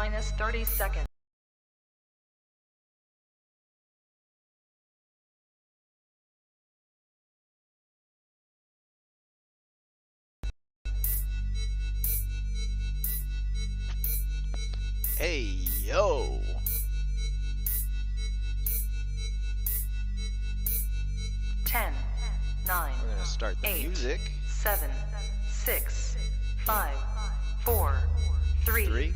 minus 30 seconds. Hey, yo. 10, 9, We're gonna start the 8, music. 7, 6, 5, 4, 3, 3,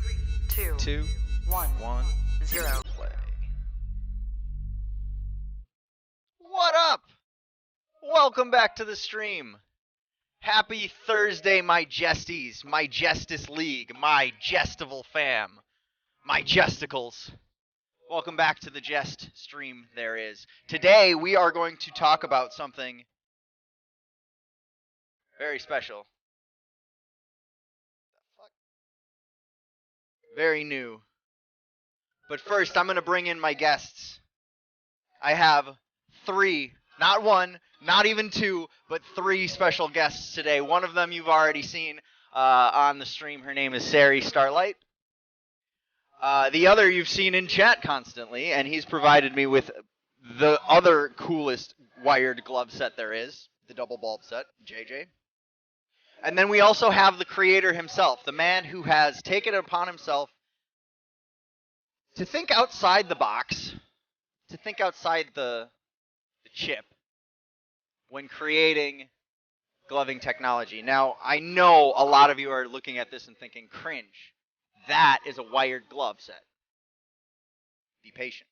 2, 2, 1, 1, 0. play. What up? Welcome back to the stream. Happy Thursday, my Jesties, my Justice League, my Jestival fam, my Jesticles. Welcome back to the Jest stream there is. Today we are going to talk about something very special. Very new. But first, I'm going to bring in my guests. I have 3, not 1, not even 2, but 3 special guests today. One of them you've already seen on the stream. Her name is Starlight. The other you've seen in chat constantly, and he's provided me with the other coolest wired glove set there is, the double bulb set, JayJay. And then we also have the creator himself, the man who has taken it upon himself to think outside the box, to think outside the chip when creating gloving technology. Now, I know a lot of you are looking at this and thinking, cringe. That is a wired glove set. Be patient.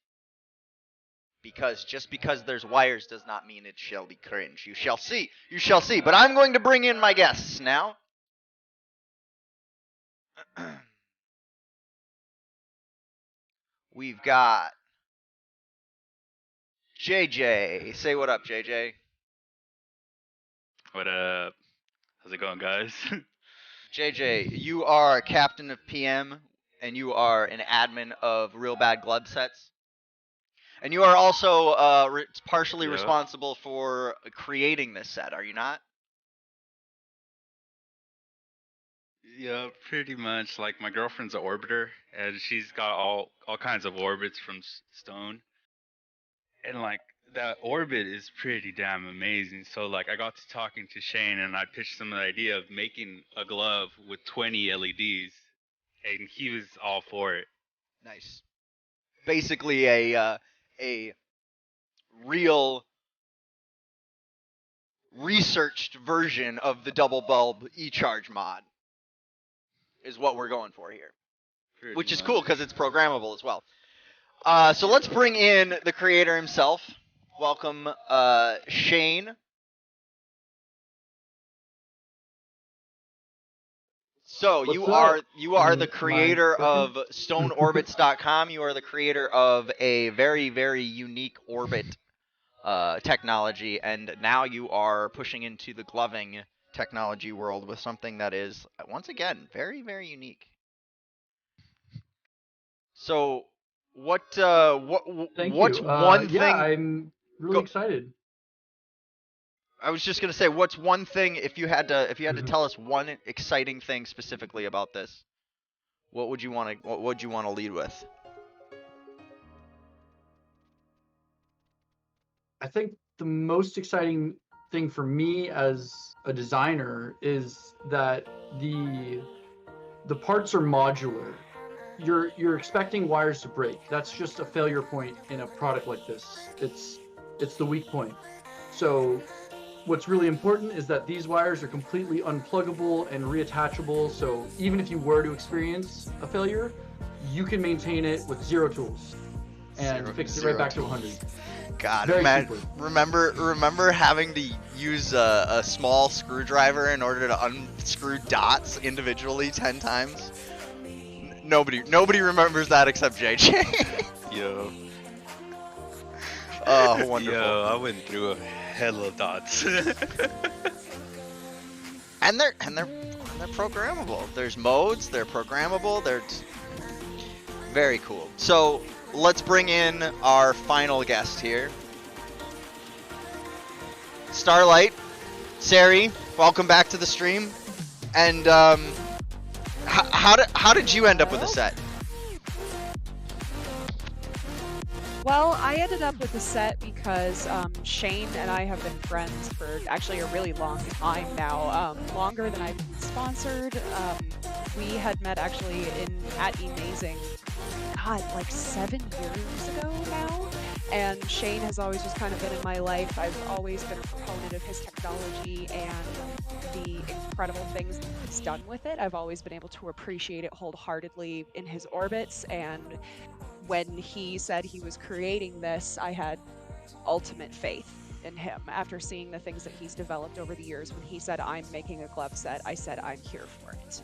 Because just because there's wires does not mean it shall be cringe. You shall see. You shall see. But I'm going to bring in my guests now. We've got JayJay. Say what up, JayJay. What up? How's it going, guys? JayJay, you are captain of PM, and you are an admin of Real Bad Glove Sets. And you are also partially responsible for creating this set, are you not? Yeah, pretty much. Like, my girlfriend's an orbiter, and she's got all kinds of orbits from Stone. And, like, that orbit is pretty damn amazing. So, like, I got to talking to Shane, and I pitched him the idea of making a glove with 20 LEDs, and he was all for it. Nice. Basically a real researched version of the double bulb e-charge mod is what we're going for here. Pretty Which is much. cool because it's programmable as well. So let's bring in the creator himself. Welcome, Shane. So you are the creator of StoneOrbits.com. You are the creator of a very, very unique orbit technology, and now you are pushing into the gloving technology world with something that is, once again, very, very unique. So what's one thing? Yeah, I'm really excited. I was just gonna say, what's one thing if you had to tell us one exciting thing specifically about this? What would you want to lead with? I think the most exciting thing for me as a designer is that the parts are modular. You're expecting wires to break. That's just a failure point in a product like this. It's the weak point. So what's really important is that these wires are completely unpluggable and reattachable, so even if you were to experience a failure, you can maintain it with 0 tools and fix it right back to 100. God, Very man, simple. remember having to use a small screwdriver in order to unscrew dots individually 10 times? Nobody remembers that except JayJay. Yo. Oh, wonderful. Yo, I went through a hell of dots. And they're programmable. There's modes, they're programmable, they're very cool. So let's bring in our final guest here. Starlight, Sari, welcome back to the stream. And how did you end up with a set? Well, I ended up with the set because Shane and I have been friends for actually a really long time now, longer than I've been sponsored. We had met actually at Amazing, God, like 7 years ago now. And Shane has always just kind of been in my life. I've always been a proponent of his technology and the incredible things he's done with it. I've always been able to appreciate it wholeheartedly in his orbits, and when he said he was creating this, I had ultimate faith in him. After seeing the things that he's developed over the years, when he said, I'm making a glove set, I said, I'm here for it.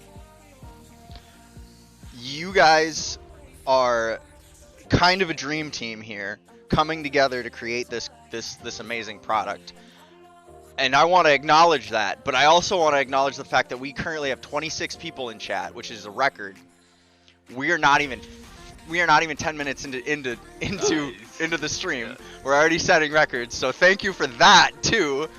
You guys are kind of a dream team here, coming together to create this amazing product. And I want to acknowledge that, but I also want to acknowledge the fact that we currently have 26 people in chat, which is a record. We are not even 10 minutes into the stream. Yeah. We're already setting records, so thank you for that too.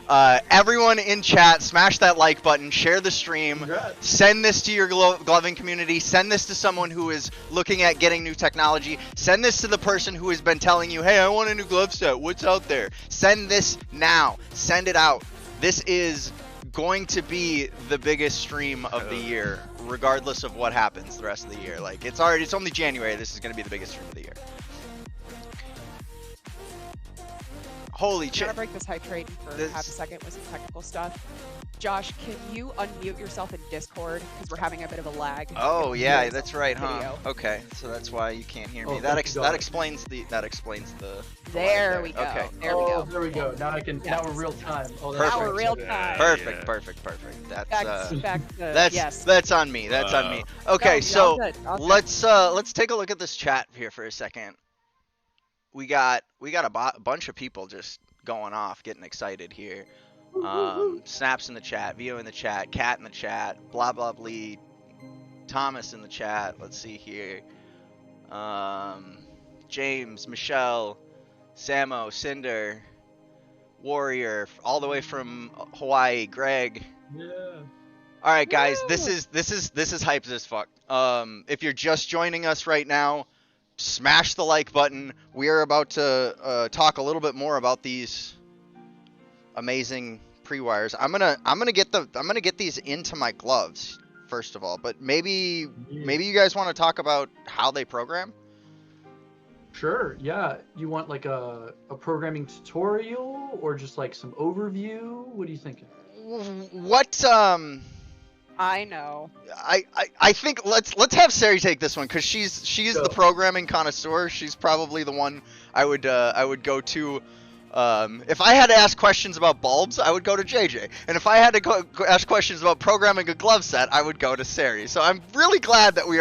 Everyone in chat, smash that like button, share the stream, Congrats. send this to your gloving community, send this to someone who is looking at getting new technology, send this to the person who has been telling you, hey, I want a new glove set, what's out there? Send this now, send it out. This is going to be the biggest stream of the year, regardless of what happens the rest of the year. Like, it's only January, this is going to be the biggest stream of the year. Holy I'm shit. gonna break this hype train for half a second with some technical stuff. Josh, can you unmute yourself in Discord? Because we're having a bit of a lag. Oh yeah, Video. that's right, huh? Video. Okay, so that's why you can't hear me. Oh, That thank God. explains the There lag we go. Okay. There we Oh, go. there we go. Now I can. Yes. Now we're real time. Oh, Perfect. Now we're real Yeah. time. Perfect, Yeah. perfect. Yes. That's on me. That's on me. Okay, No, so all good, all good. let's take a look at this chat here for a second. We got a bunch of people just going off, getting excited here. Snaps in the chat, Vio in the chat, Cat in the chat, blah blah blee, Thomas in the chat. Let's see here. James, Michelle, Samo, Cinder, Warrior, all the way from Hawaii, Greg. Yeah. All right, guys, Woo! this is hype as fuck. If you're just joining us right now, smash the like button. We are about to talk a little bit more about these amazing pre-wires. I'm gonna get these into my gloves first of all, but maybe you guys want to talk about how they program. Sure. Yeah. You want like a programming tutorial or just like some overview? What are you thinking? What I know. I think let's have Sari take this one because she's Go. the programming connoisseur. She's probably the one I would go to. If I had to ask questions about bulbs, I would go to JayJay, and if I had to go ask questions about programming a glove set, I would go to Sari. So I'm really glad that we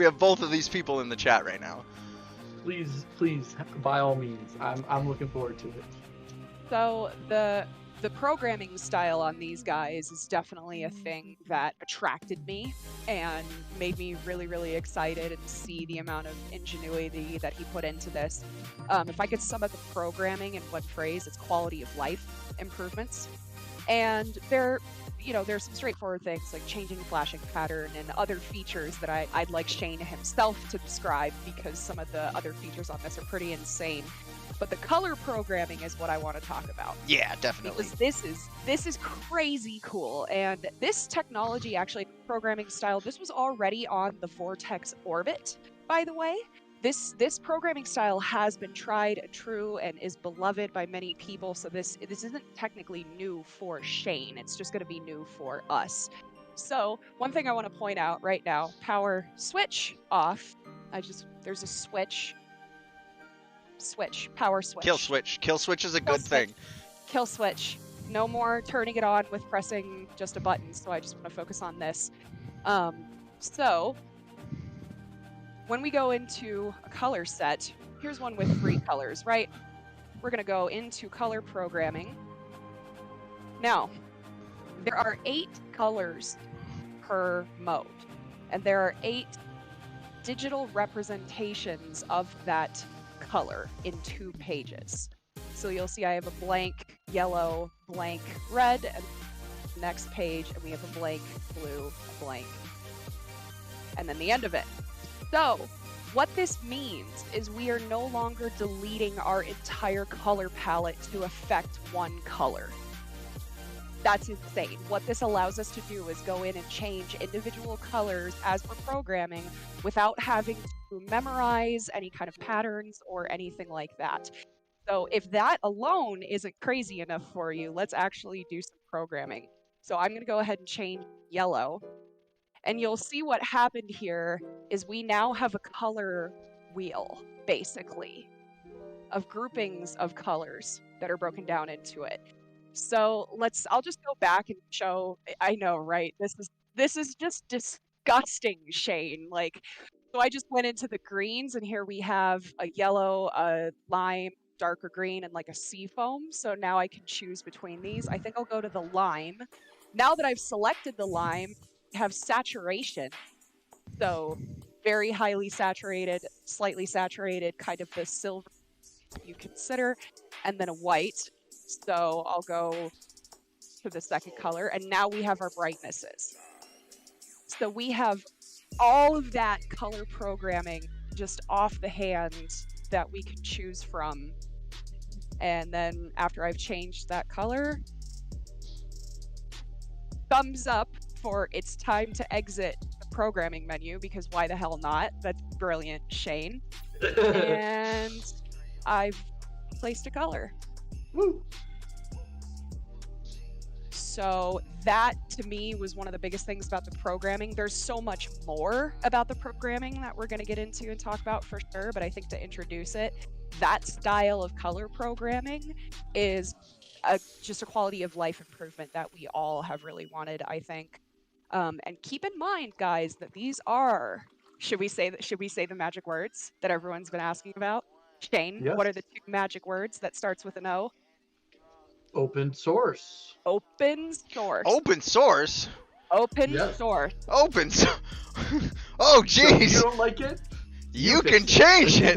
have both of these people in the chat right now. Please, by all means. I'm looking forward to it. So the programming style on these guys is definitely a thing that attracted me and made me really, really excited and see the amount of ingenuity that he put into this. If I could sum up the programming in one phrase, it's quality of life improvements. And there's some straightforward things like changing flashing pattern and other features that I'd like Shane himself to describe because some of the other features on this are pretty insane. But the color programming is what I want to talk about. Yeah, definitely. Because this is crazy cool, and this technology, actually, programming style, this was already on the Vortex Orbit, by the way. This programming style has been tried and true and is beloved by many people, so this isn't technically new for Shane. It's just going to be new for us. So one thing I want to point out right now: power switch off. There's a switch. Power switch. Kill switch is a good thing. Kill switch. No more turning it on with pressing just a button, so I just want to focus on this. So when we go into a color set, here's one with 3 colors, right? We're going to go into color programming. Now, there are 8 colors per mode, and there are 8 digital representations of that color in 2 pages. So you'll see I have a blank yellow, blank red, and the next page, and we have a blank blue, blank, and then the end of it. So what this means is we are no longer deleting our entire color palette to affect one color. That's insane. What this allows us to do is go in and change individual colors as we're programming without having to memorize any kind of patterns or anything like that. So if that alone isn't crazy enough for you, let's actually do some programming. So I'm going to go ahead and change yellow. And you'll see what happened here is we now have a color wheel, basically, of groupings of colors that are broken down into it. So I'll just go back and show. I know, right? This is just disgusting, Shane. Like, so I just went into the greens, and here we have a yellow, a lime, darker green, and like a sea foam. So now I can choose between these. I think I'll go to the lime. Now that I've selected the lime, I have saturation. So very highly saturated, slightly saturated, kind of the silver you consider, and then a white. So I'll go to the second color, and now we have our brightnesses. So we have all of that color programming just off the hand that we can choose from. And then after I've changed that color, thumbs up for it's time to exit the programming menu, because why the hell not? That's brilliant, Shane. And I've placed a color. Woo. So that, to me, was one of the biggest things about the programming. There's so much more about the programming that we're going to get into and talk about for sure, but I think to introduce it, that style of color programming is just a quality of life improvement that we all have really wanted, I think. And keep in mind, guys, that these are, should we say the magic words that everyone's been asking about? Shane, Yes. What are the 2 magic words that starts with an O? Open source. Open source. Open source? Open Yes. source. Open source? Oh, So if you jeez! don't like it? You fix can change it!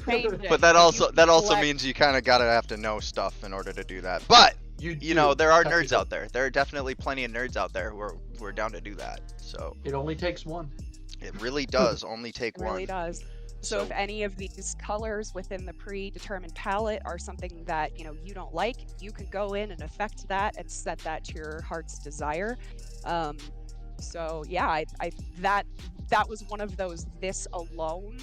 Change it. But that also collect- means you kind of gotta have to know stuff in order to do that. But you know, there are nerds out there. There are definitely plenty of nerds out there who are down to do that. So It only takes one. it really does only take It really one. does. So if any of these colors within the predetermined palette are something that you don't like, you can go in and affect that and set that to your heart's desire. So yeah, that was one of those this alone,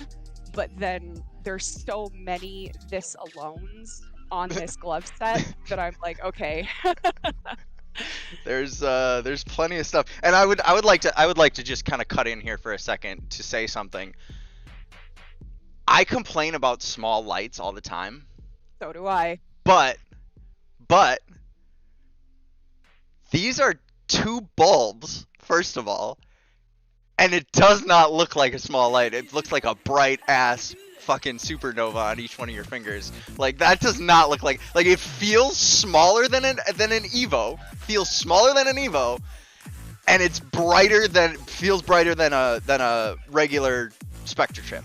but then there's so many this alones on this glove set that I'm like, okay. There's plenty of stuff, and I would like to just kind of cut in here for a second to say something. I complain about small lights all the time. So do I. But these are 2 bulbs, first of all, and it does not look like a small light. It looks like a bright ass fucking supernova on each one of your fingers. Like, that does not look like it feels smaller than an Evo. Feels smaller than an Evo, and it's feels brighter than a regular Spectre chip.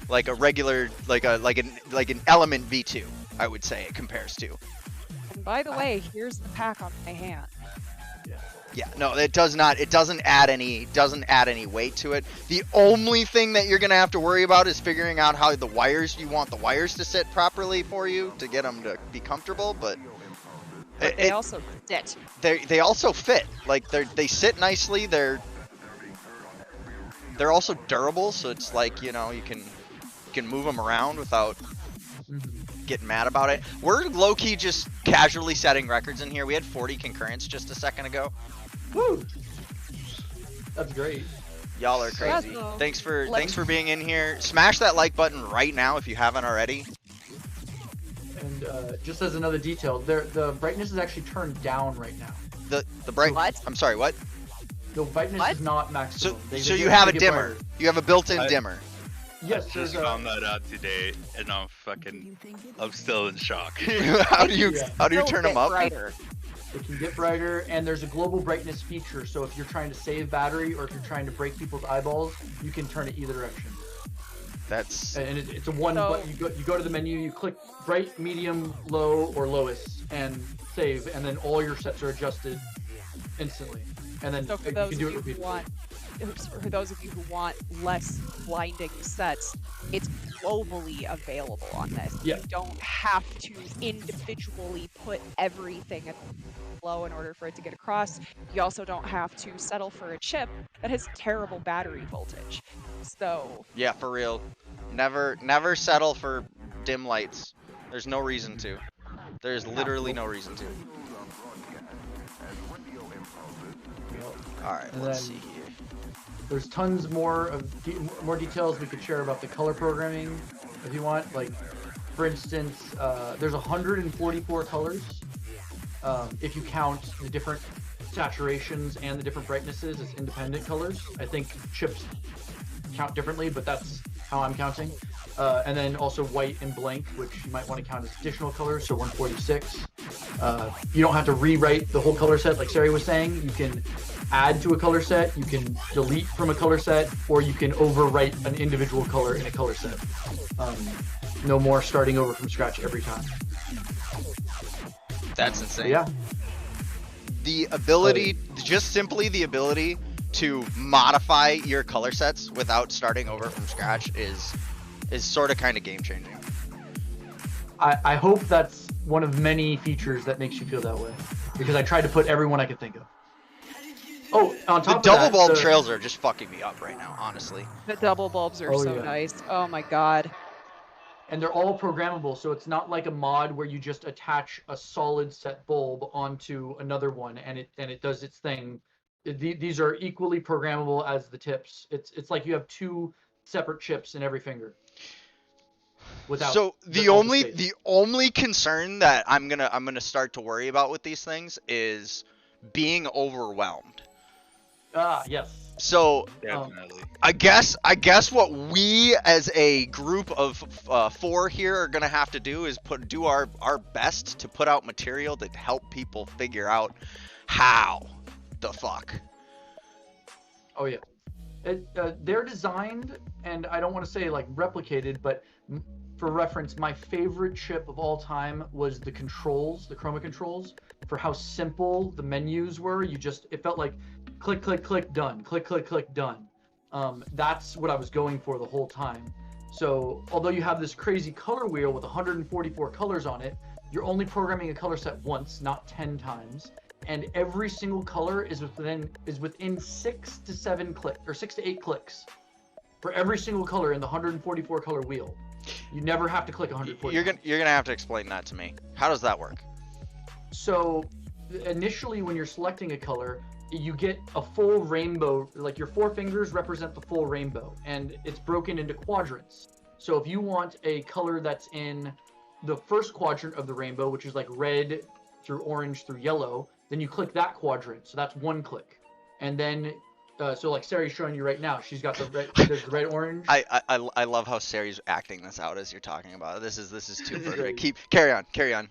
Like a regular, like an Element V2, I would say it compares to. And by the way, here's the pack on my hand. Yeah, no, it does not. It doesn't add any weight to it. The only thing that you're gonna have to worry about is figuring out how you want the wires to sit properly for you to get them to be comfortable. But They also sit. They also fit. Like they sit nicely. They're also durable, so it's like you can move them around without getting mad about it. We're low-key just casually setting records in here. We had 40 concurrents just a second ago. Woo! That's great. Y'all are crazy. Yeah, so Thanks for being in here. Smash that like button right now if you haven't already. And just as another detail, the brightness is actually turned down right now. The bright. What? I'm sorry. What? The brightness What? is not maximum. So you have a dimmer. brighter. You have a built-in dimmer. Yes, I there's just found that out today, and I'm still in shock. How do you Still turn bit them up? brighter. It can get brighter, and there's a global brightness feature. So if you're trying to save battery or if you're trying to break people's eyeballs, you can turn it either direction. That's And it's a one So- button. You go to the menu, you click bright, medium, low, or lowest, and save, and then all your sets are adjusted instantly. And then So for you those can of do it you who repeatedly. want for those of you who want less blinding sets, it's globally available on this. Yeah. You don't have to individually put everything at low in order for it to get across. You also don't have to settle for a chip that has terrible battery voltage. So Yeah, for real. Never settle for dim lights. There's no reason to. There's literally no reason to. All right, And let's then- see here. There's tons more of more details we could share about the color programming if you want. Like, for instance, there's 144 colors. If you count the different saturations and the different brightnesses as independent colors. I think chips count differently, but that's how I'm counting. And then also white and blank, which you might want to count as additional colors, so 146. You don't have to rewrite the whole color set like Sari was saying. You can add to a color set, you can delete from a color set, or you can overwrite an individual color in a color set. No more starting over from scratch every time. That's insane. Yeah. The ability, just simply the ability to modify your color sets without starting over from scratch is sort of kind of game changing. I hope that's one of many features that makes you feel that way, because I tried to put everyone I could think of. Oh, on The top double of that, bulb trails are just fucking me up right now, honestly. the double bulbs are Oh, so yeah. nice. Oh my god. and they're all programmable, so it's not like a mod where you just attach a solid set bulb onto another one and it does its thing. These are equally programmable as the tips. It's like you have two separate chips in every finger. Without So all the space. only concern that I'm gonna start to worry about with these things is being overwhelmed. Yes. So Definitely. I guess what we as a group of 4 here are gonna have to do is do our best to put out material to help people figure out how the fuck. Oh yeah. They're designed, and I don't want to say like replicated, but for reference, my favorite chip of all time was the controls, the chroma controls, for how simple the menus were. It felt like click, click, click, done, click, click, click, done. That's what I was going for the whole time. So although you have this crazy color wheel with 144 colors on it, you're only programming a color set once, not 10 times. And every single color is within 6 to 7 clicks, or 6 to 8 clicks for every single color in the 144 color wheel. You never have to click 144. You're gonna have to explain that to me. How does that work? So initially, when you're selecting a color, you get a full rainbow. Like your 4 fingers represent the full rainbow, and it's broken into quadrants. So if you want a color that's in the first quadrant of the rainbow, which is like red through orange through yellow, then you click that quadrant. So that's 1 click. And then, so like Sari's showing you right now, she's got the red, there's the red, orange. I love how Sari's acting this out as you're talking about it. This is too perfect. Carry on. Keep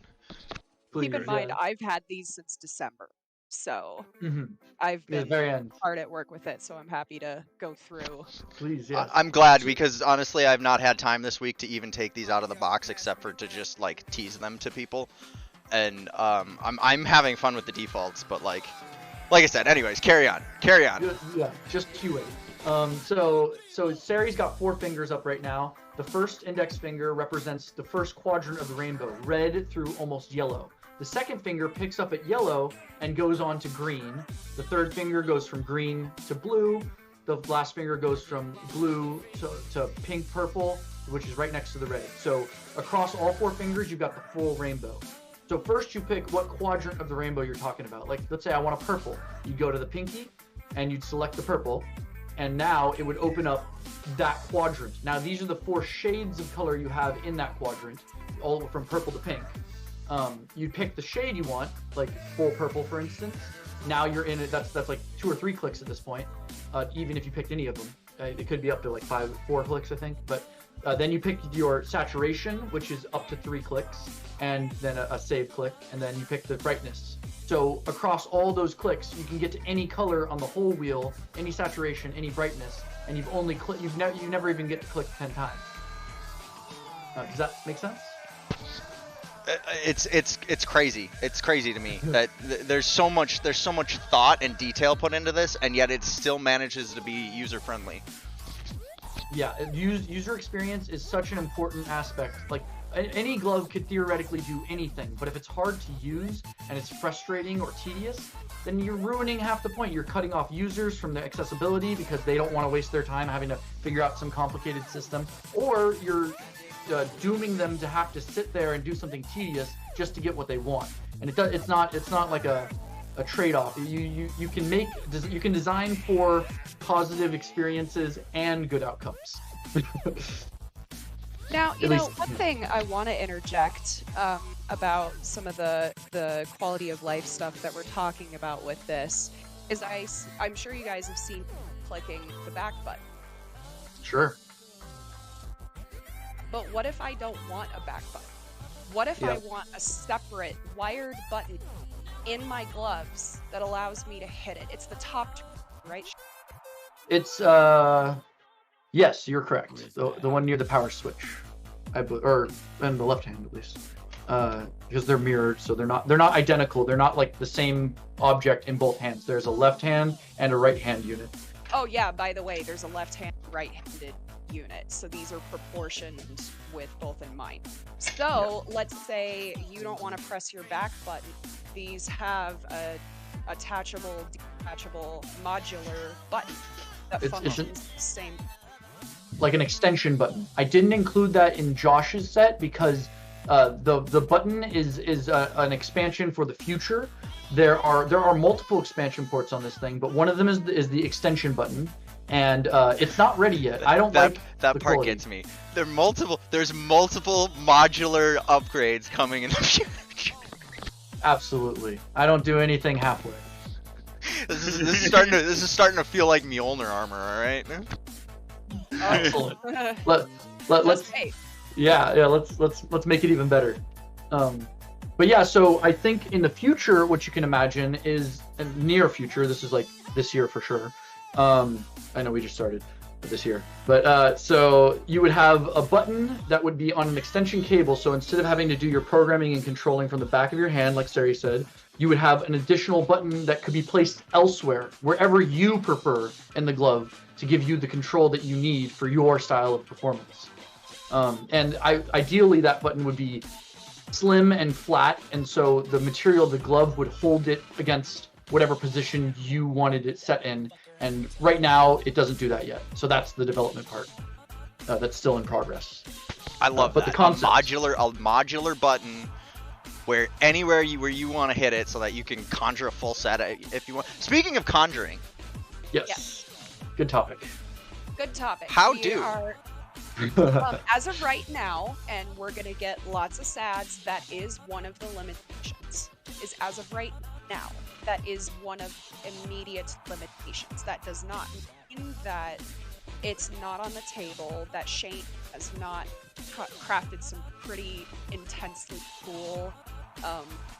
in Please, mind, yeah. I've had these since December, so Mhm. I've Yeah, been very end. hard at work with it, so I'm happy to go through. Please, yeah. I'm glad, because honestly I've not had time this week to even take these out of the box except for to just like tease them to people. And I'm having fun with the defaults, but like I said, anyways, carry on. Yeah, just QA. So Sari's got 4 fingers up right now. The first index finger represents the first quadrant of the rainbow, red through almost yellow. The second finger picks up at yellow and goes on to green. The third finger goes from green to blue. The last finger goes from blue to pink purple, which is right next to the red. So across all 4 fingers, you've got the full rainbow. So first you pick what quadrant of the rainbow you're talking about. Like, let's say I want a purple. You'd go to the pinky and you'd select the purple, and now it would open up that quadrant. Now these are the 4 shades of color you have in that quadrant, all from purple to pink. You'd pick the shade you want, like full purple for instance. Now you're in it, that's like 2 or 3 clicks at this point, even if you picked any of them. It could be up to like 4 clicks, I think, but then you pick your saturation, which is up to 3 clicks, and then a save click, and then you pick the brightness. So across all those clicks, you can get to any color on the whole wheel, any saturation, any brightness, and you never even get to click 10 times. Does that make sense? It's crazy. It's crazy to me that there's so much thought and detail put into this, and yet it still manages to be user friendly. Yeah, user experience is such an important aspect. Like any glove could theoretically do anything, but if it's hard to use and it's frustrating or tedious, then you're ruining half the point. You're cutting off users from the accessibility because they don't want to waste their time having to figure out some complicated system, or you're dooming them to have to sit there and do something tedious just to get what they want. And it's not like a trade-off. You can design for positive experiences and good outcomes. Now, one thing I want to interject about some of the quality of life stuff that we're talking about with this is I'm sure you guys have seen clicking the back button. Sure. But what if I don't want a back button? What if I want a separate wired button in my gloves that allows me to hit it? It's the top, right? It's yes, you're correct. The one near the power switch, or in the left hand at least, because they're mirrored, so they're not identical. They're not like the same object in both hands. There's a left hand and a right hand unit. Oh yeah, by the way, there's a left-hand, right-handed unit, so these are proportioned with both in mind. So let's say you don't want to press your back button. These have a attachable, detachable, modular button that functions the same. Like an extension button. I didn't include that in Josh's set because the button is an expansion for the future. There are multiple expansion ports on this thing, but one of them is the extension button, and it's not ready yet. I don't like that part quality. gets me. There's multiple modular upgrades coming in the future. Absolutely. I don't do anything halfway. This is starting to feel like Mjolnir armor, all right? Excellent. Let's let's make it even better. But yeah, so I think in the future, what you can imagine is in near future. This is like this year for sure. I know we just started this year, but so you would have a button that would be on an extension cable. So instead of having to do your programming and controlling from the back of your hand, like Sari said, you would have an additional button that could be placed elsewhere, wherever you prefer in the glove, to give you the control that you need for your style of performance. And ideally, that button would be slim and flat, and so the material of the glove would hold it against whatever position you wanted it set in. And right now, it doesn't do that yet. So that's the development part. That's still in progress. I love but that. The concept, a modular button where anywhere where you want to hit it, so that you can conjure a full set if you want. Speaking of conjuring. Yes. Good topic. Good topic. As of right now, and we're going to get lots of sads, that is one of the limitations. Is as of right now. That is one of immediate limitations. That does not mean that it's not on the table, that Shane has not crafted some pretty intensely cool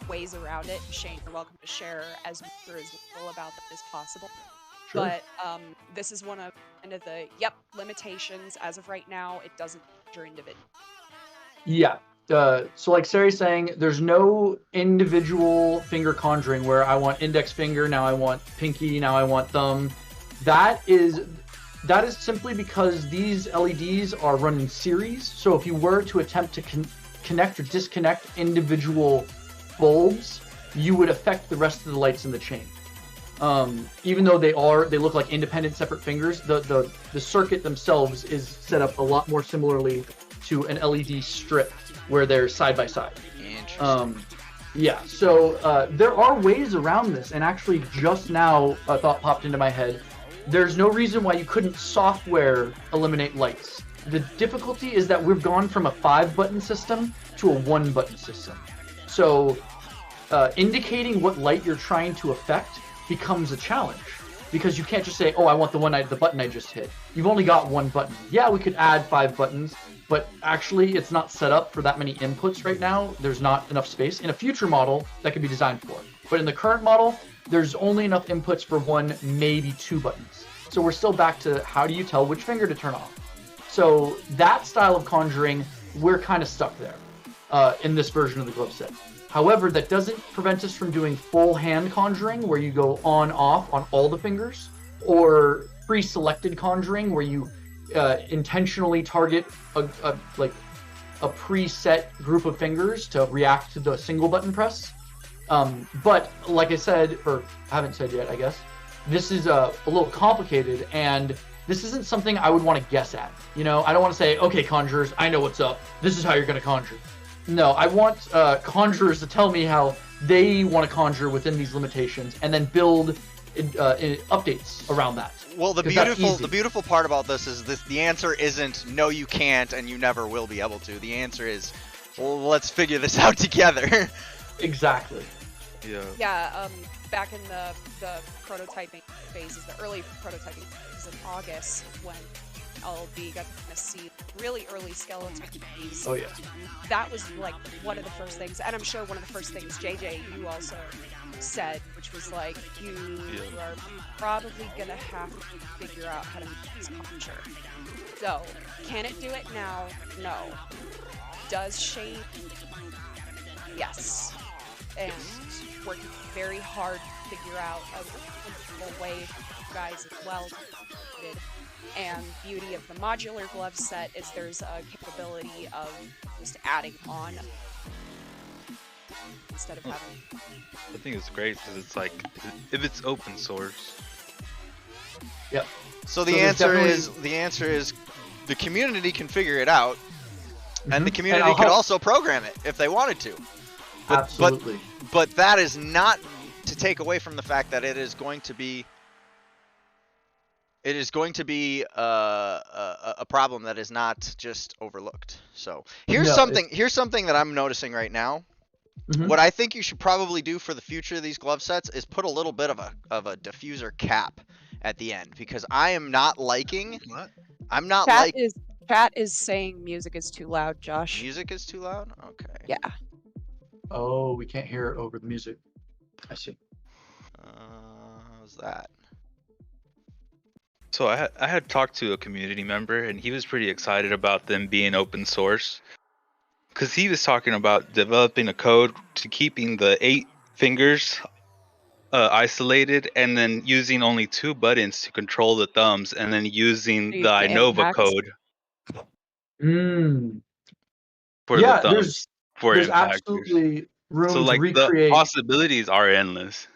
ways around it. Shane, you're welcome to share as much or as little about that as possible. Sure. But this is one of kind of the limitations. As of right now, it doesn't feature individual. Yeah. So like Sari's saying, there's no individual finger conjuring where I want index finger, now I want pinky, now I want thumb. That is simply because these LEDs are run in series. So if you were to attempt to connect or disconnect individual bulbs, you would affect the rest of the lights in the chain. Even though they look like independent separate fingers, the circuit themselves is set up a lot more similarly to an LED strip where they're side by side. Interesting. Yeah, so there are ways around this, and actually just now a thought popped into my head. There's no reason why you couldn't software eliminate lights. The difficulty is that we've gone from a 5-button system to a 1-button system. So indicating what light you're trying to affect becomes a challenge, because you can't just say, oh, I want the button I just hit. You've only got 1 button. Yeah, we could add 5 buttons, but actually it's not set up for that many inputs right now. There's not enough space. In a future model, that could be designed for. But in the current model, there's only enough inputs for 1, maybe 2 buttons. So we're still back to how do you tell which finger to turn off? So that style of conjuring, we're kind of stuck there. in this version of the glove set. However, that doesn't prevent us from doing full hand conjuring, where you go on/off on all the fingers, or pre-selected conjuring, where you intentionally target a preset group of fingers to react to the single button press. But like I said, or haven't said yet, I guess, this is a little complicated, and this isn't something I would want to guess at. You know, I don't want to say, okay, conjurers, I know what's up. This is how you're going to conjure. No, I want conjurers to tell me how they want to conjure within these limitations, and then build updates around that. Well, the beautiful part about this is the answer isn't no, you can't, and you never will be able to. The answer is, well, let's figure this out together. Exactly. Yeah. Yeah, back in the prototyping phases, the early prototyping phases in August, when LB got to kind of see really early skeleton keys. Oh yeah. That was like one of the first things, and I'm sure one of the first things, JayJay, you also said, which was like, you are probably gonna have to figure out how to make this conjure. So, can it do it now? No. Does Shane? Yes. And working very hard to figure out a way for you guys as well. And beauty of the modular glove set is there's a capability of just adding on instead of having. I think it's great because it's like, if it's open source. Yep. So the answer is the community can figure it out, and the community could also program it if they wanted to. Absolutely. But that is not to take away from the fact that it is going to be a problem that is not just overlooked. So here's something that I'm noticing right now. What I think you should probably do for the future of these glove sets is put a little bit of a diffuser cap at the end, because I am not liking. What? I'm not Chat is saying music is too loud, Josh. Music is too loud? Okay. Yeah. Oh, we can't hear it over the music. I see. How's that? So I had talked to a community member, and he was pretty excited about them being open source, because he was talking about developing a code to keeping the 8 fingers isolated, and then using only 2 buttons to control the thumbs, and then using the Inova code for the thumbs. There's absolutely room so like to recreate. The possibilities are endless.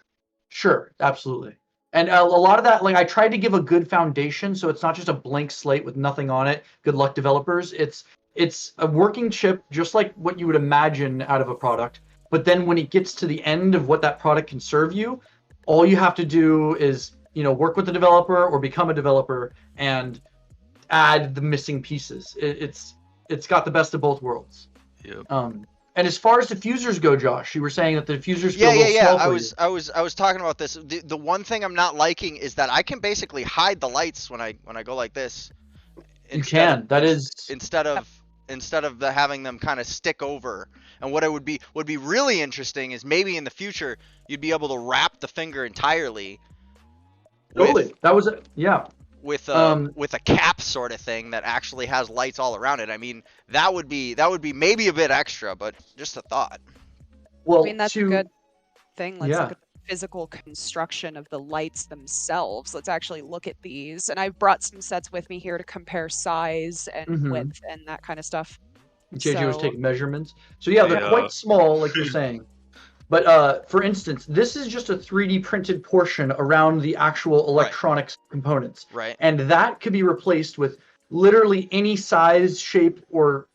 Sure, absolutely. And a lot of that, like, I tried to give a good foundation, so it's not just a blank slate with nothing on it. Good luck, developers. It's a working chip, just like what you would imagine out of a product. But then when it gets to the end of what that product can serve you, all you have to do is, work with the developer or become a developer and add the missing pieces. It's got the best of both worlds. Yep. And as far as diffusers go, Josh, you were saying that the diffusers feel a little small for you. I was talking about this. The one thing I'm not liking is that I can basically hide the lights when I go like this. You can. That is instead of having them kind of stick over. And what it would be really interesting is maybe in the future you'd be able to wrap the finger entirely. Totally. That was yeah. With a cap sort of thing that actually has lights all around it. I mean, that would be maybe a bit extra, but just a thought. Well, I mean, that's a good thing. Let's look at the physical construction of the lights themselves. Let's actually look at these. And I've brought some sets with me here to compare size and width and that kind of stuff. JayJay was taking measurements. So yeah, they're quite small, like you're saying. But for instance, this is just a 3D printed portion around the actual electronics components. Right. And that could be replaced with literally any size, shape, or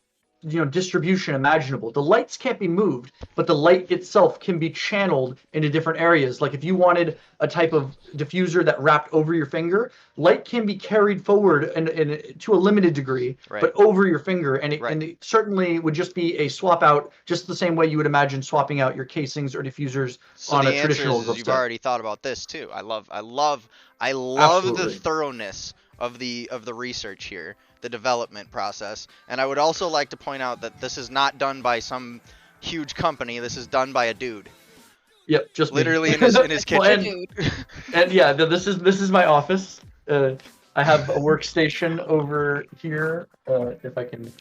distribution imaginable. The lights can't be moved, but the light itself can be channeled into different areas. Like if you wanted a type of diffuser that wrapped over your finger, light can be carried forward and to a limited degree, but over your finger, and it certainly would just be a swap out, just the same way you would imagine swapping out your casings or diffusers on a traditional glove set. You've already thought about this too. I love the thoroughness of the research here, the development process. And I would also like to point out that this is not done by some huge company. This is done by a dude. Yep, just literally in his kitchen. And yeah, this is my office. I have a workstation over here. If I can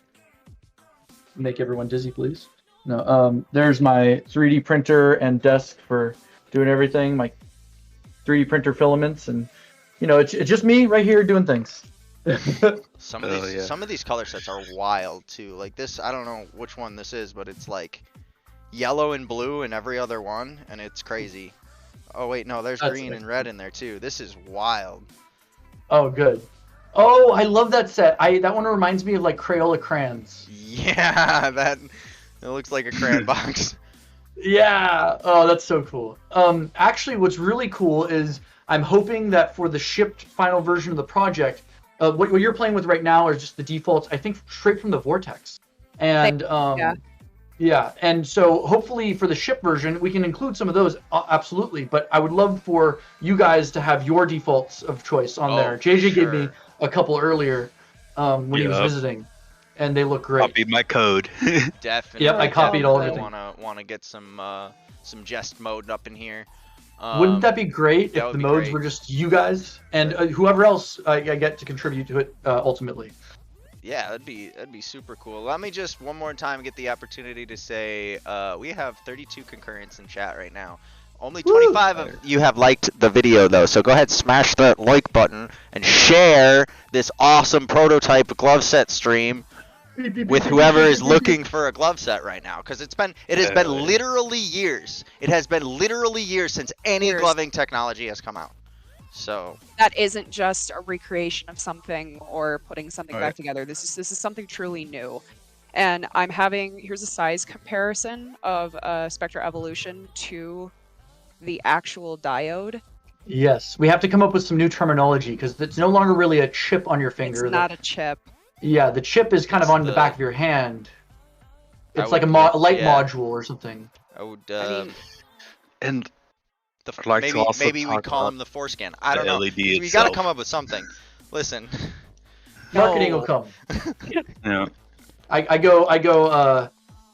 make everyone dizzy, please. No, there's my 3D printer and desk for doing everything. My 3D printer filaments, and it's just me right here doing things. Some of these color sets are wild too. Like this, I don't know which one this is, but it's like yellow and blue in every other one, and it's crazy. Oh wait, no, there's green and red in there too. This is wild. Oh, good. Oh, I love that set. That one reminds me of like Crayola crayons. Yeah, it looks like a crayon box. Yeah. Oh, that's so cool. Actually, what's really cool is I'm hoping that for the shipped final version of the project, what you're playing with right now are just the defaults, I think, straight from the Vortex. And yeah, and so hopefully for the ship version, we can include some of those, absolutely. But I would love for you guys to have your defaults of choice on there. JayJay gave me a couple earlier when he was visiting, and they look great. Copied my code. Definitely. Yep, I copied all of it. Want to get some Jest mode up in here. Wouldn't that be great if the modes were just you guys and whoever else I get to contribute to it ultimately? Yeah, that'd be super cool. Let me just one more time get the opportunity to say we have 32 concurrents in chat right now. Only 25 of you have liked the video though, so go ahead, smash that like button and share this awesome prototype glove set stream with whoever is looking for a glove set right now, because it has been literally years. It has been literally years since any gloving technology has come out. So that isn't just a recreation of something or putting something back together. This is something truly new. And here's a size comparison of Spectra Evolution to the actual diode. Yes, we have to come up with some new terminology because it's no longer really a chip on your finger. It's not a chip. Yeah, the chip is kind of on the back of your hand. It's like a light module or something. I would. And maybe we call them the forescan. I don't know. We got to come up with something. Listen. Marketing will come. Yeah. I go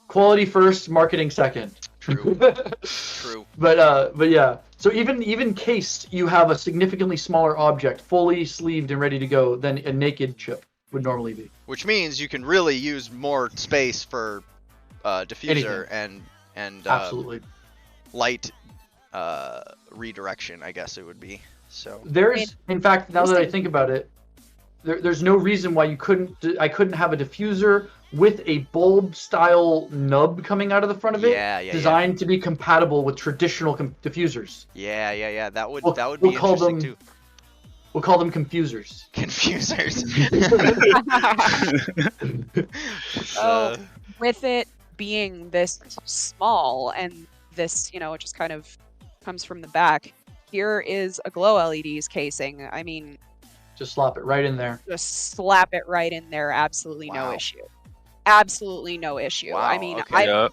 quality first, marketing second. True. True. But yeah. So even cased, you have a significantly smaller object, fully sleeved and ready to go than a naked chip would normally be. Which means you can really use more space for diffuser and absolutely light redirection, I guess it would be. So there's, in fact, now that I think about it, there's no reason why I couldn't have a diffuser with a bulb style nub coming out of the front of it, designed to be compatible with traditional diffusers. Yeah. That would be interesting too. We'll call them confusers. Confusers. With it being this small and this, it just kind of comes from the back. Here is a glow LED's casing. I mean, just slap it right in there. Just slap it right in there. Absolutely no issue. Absolutely no issue. Wow, I mean, okay.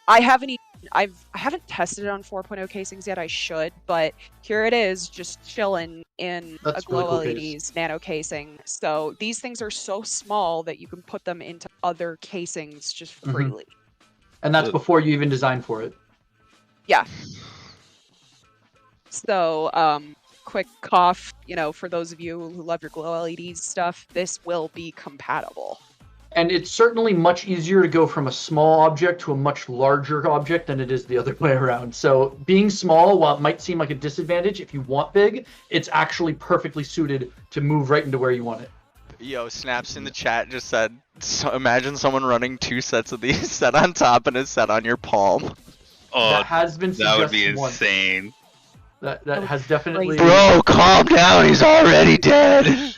I haven't tested it on 4.0 casings yet. I should, but here it is, just chilling in a glow LED's nano casing. So these things are so small that you can put them into other casings just freely. And that's before you even design for it. Yeah. So, quick cough, for those of you who love your glow LEDs stuff, this will be compatible. And it's certainly much easier to go from a small object to a much larger object than it is the other way around. So being small, while it might seem like a disadvantage, if you want big, it's actually perfectly suited to move right into where you want it. Yo, Snaps in the chat just said, so imagine someone running 2 sets of these, set on top and a set on your palm. Oh, that has been suggested. That would be insane. That has definitely. Bro, calm down. He's already dead.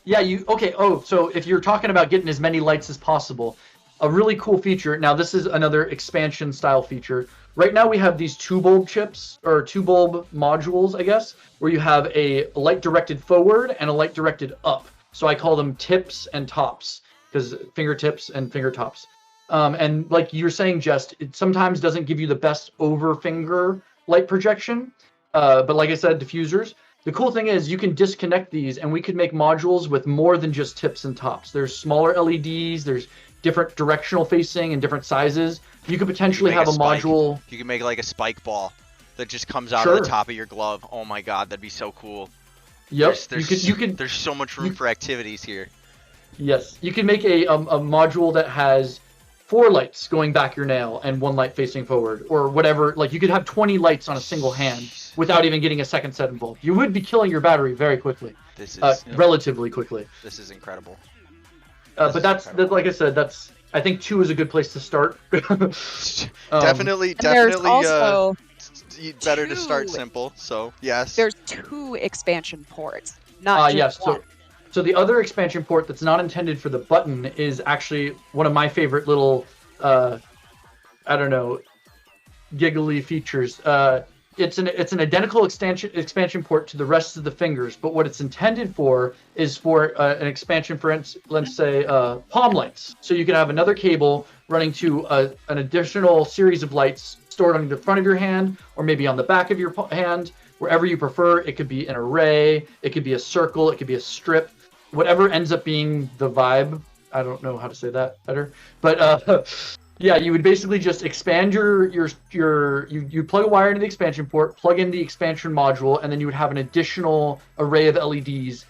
Yeah, okay. Oh, so if you're talking about getting as many lights as possible, a really cool feature. Now, this is another expansion style feature. Right now, we have these 2-bulb chips, or 2-bulb modules, I guess, where you have a light directed forward and a light directed up. So I call them tips and tops, because fingertips and finger tops. And like you were saying, Jest, it sometimes doesn't give you the best over finger light projection. But like I said, diffusers. The cool thing is you can disconnect these and we could make modules with more than just tips and tops. There's smaller LEDs, there's different directional facing and different sizes. You could potentially have a module. You can make like a spike ball that just comes out of the top of your glove. Oh my god, that'd be so cool. Yep. There's so much room for activities here. Yes. You can make a module that has 4 lights going back your nail and 1 light facing forward, or whatever. Like, you could have 20 lights on a single hand without even getting a second set involved. You would be killing your battery very quickly. This is Relatively quickly. This is incredible. But that's like I said, I think 2 is a good place to start. Definitely. There's also Better to start 2 simple. So yes. There's 2 expansion ports, not yes. just 1. So the other expansion port that's not intended for the button is actually one of my favorite little, I don't know, giggly features. It's an identical expansion port to the rest of the fingers, but what it's intended for is for an expansion for, let's say, palm lights. So you can have another cable running to an additional series of lights stored on the front of your hand, or maybe on the back of your hand, wherever you prefer. It could be an array, it could be a circle, it could be a strip, whatever ends up being the vibe. I don't know how to say that better, but yeah, you would basically just expand you plug a wire into the expansion port, plug in the expansion module, and then you would have an additional array of LEDs,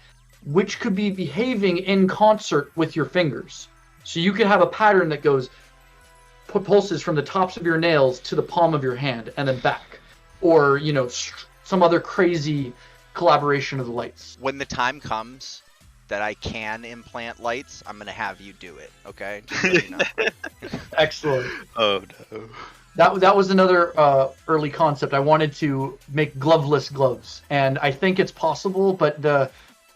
which could be behaving in concert with your fingers. So you could have a pattern that goes pulses from the tops of your nails to the palm of your hand and then back, or some other crazy collaboration of the lights. When the time comes that I can implant lights, I'm gonna have you do it. Okay. Just so you know. Excellent. Oh no. That was another early concept. I wanted to make gloveless gloves, and I think it's possible, but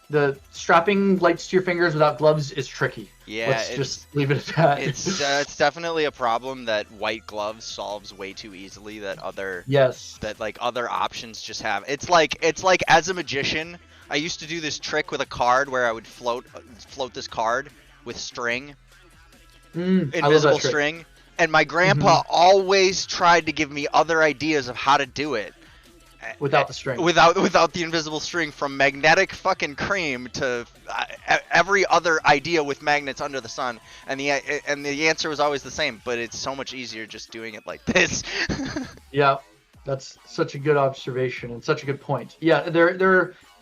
the strapping lights to your fingers without gloves is tricky. Yeah, let's just leave it at that. It's definitely a problem that white gloves solves way too easily. That other options just have. It's like as a magician, I used to do this trick with a card where I would float this card with string, invisible string, and my grandpa always tried to give me other ideas of how to do it. Without the string. Without the invisible string, from magnetic fucking cream to every other idea with magnets under the sun, and the answer was always the same. But it's so much easier just doing it like this. Yeah, that's such a good observation and such a good point. Yeah,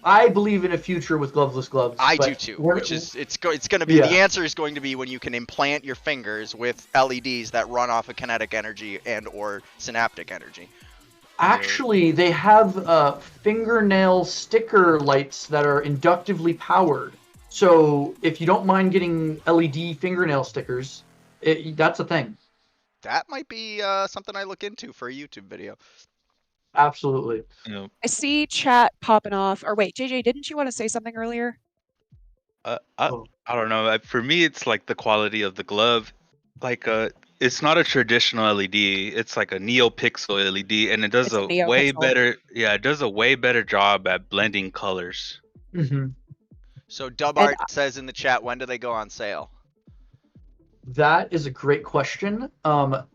I believe in a future with gloveless gloves. I do too. Which is it's going to be the answer is going to be when you can implant your fingers with LEDs that run off of kinetic energy and or synaptic energy. Actually, they have fingernail sticker lights that are inductively powered. So if you don't mind getting LED fingernail stickers, that's a thing. That might be something I look into for a YouTube video. Absolutely. Yep. I see chat popping off. Or wait, JayJay, didn't you want to say something earlier? I don't know. For me, it's like the quality of the glove. Like it's not a traditional LED. It's like a NeoPixel LED, and it does a way better. Yeah, it does a way better job at blending colors. Mm-hmm. So DubArt says in the chat, when do they go on sale? That is a great question.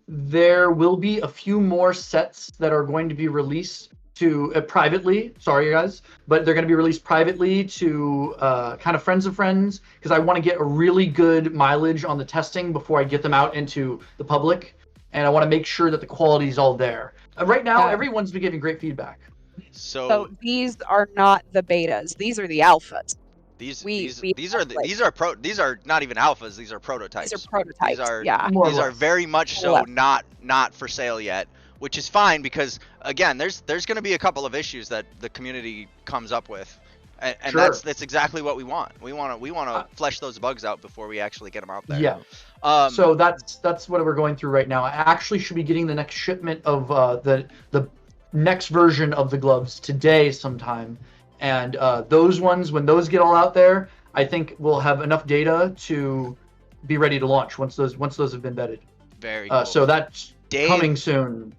There will be a few more sets that are going to be released to privately. Sorry, guys, but they're going to be released privately to kind of friends of friends, because I want to get a really good mileage on the testing before I get them out into the public, and I want to make sure that the quality is all there. Right now, everyone's been giving great feedback. So these are not the betas; these are the alphas. These are not even alphas. These are prototypes. These are prototypes. These are very much so not for sale yet, which is fine, because again, there's going to be a couple of issues that the community comes up with, and sure. that's exactly what we want. We want to flesh those bugs out before we actually get them out there. Yeah. So that's what we're going through right now. I actually should be getting the next shipment of the next version of the gloves today sometime. And those ones, when those get all out there, I think we'll have enough data to be ready to launch once those have been vetted. Very cool. So that's coming soon.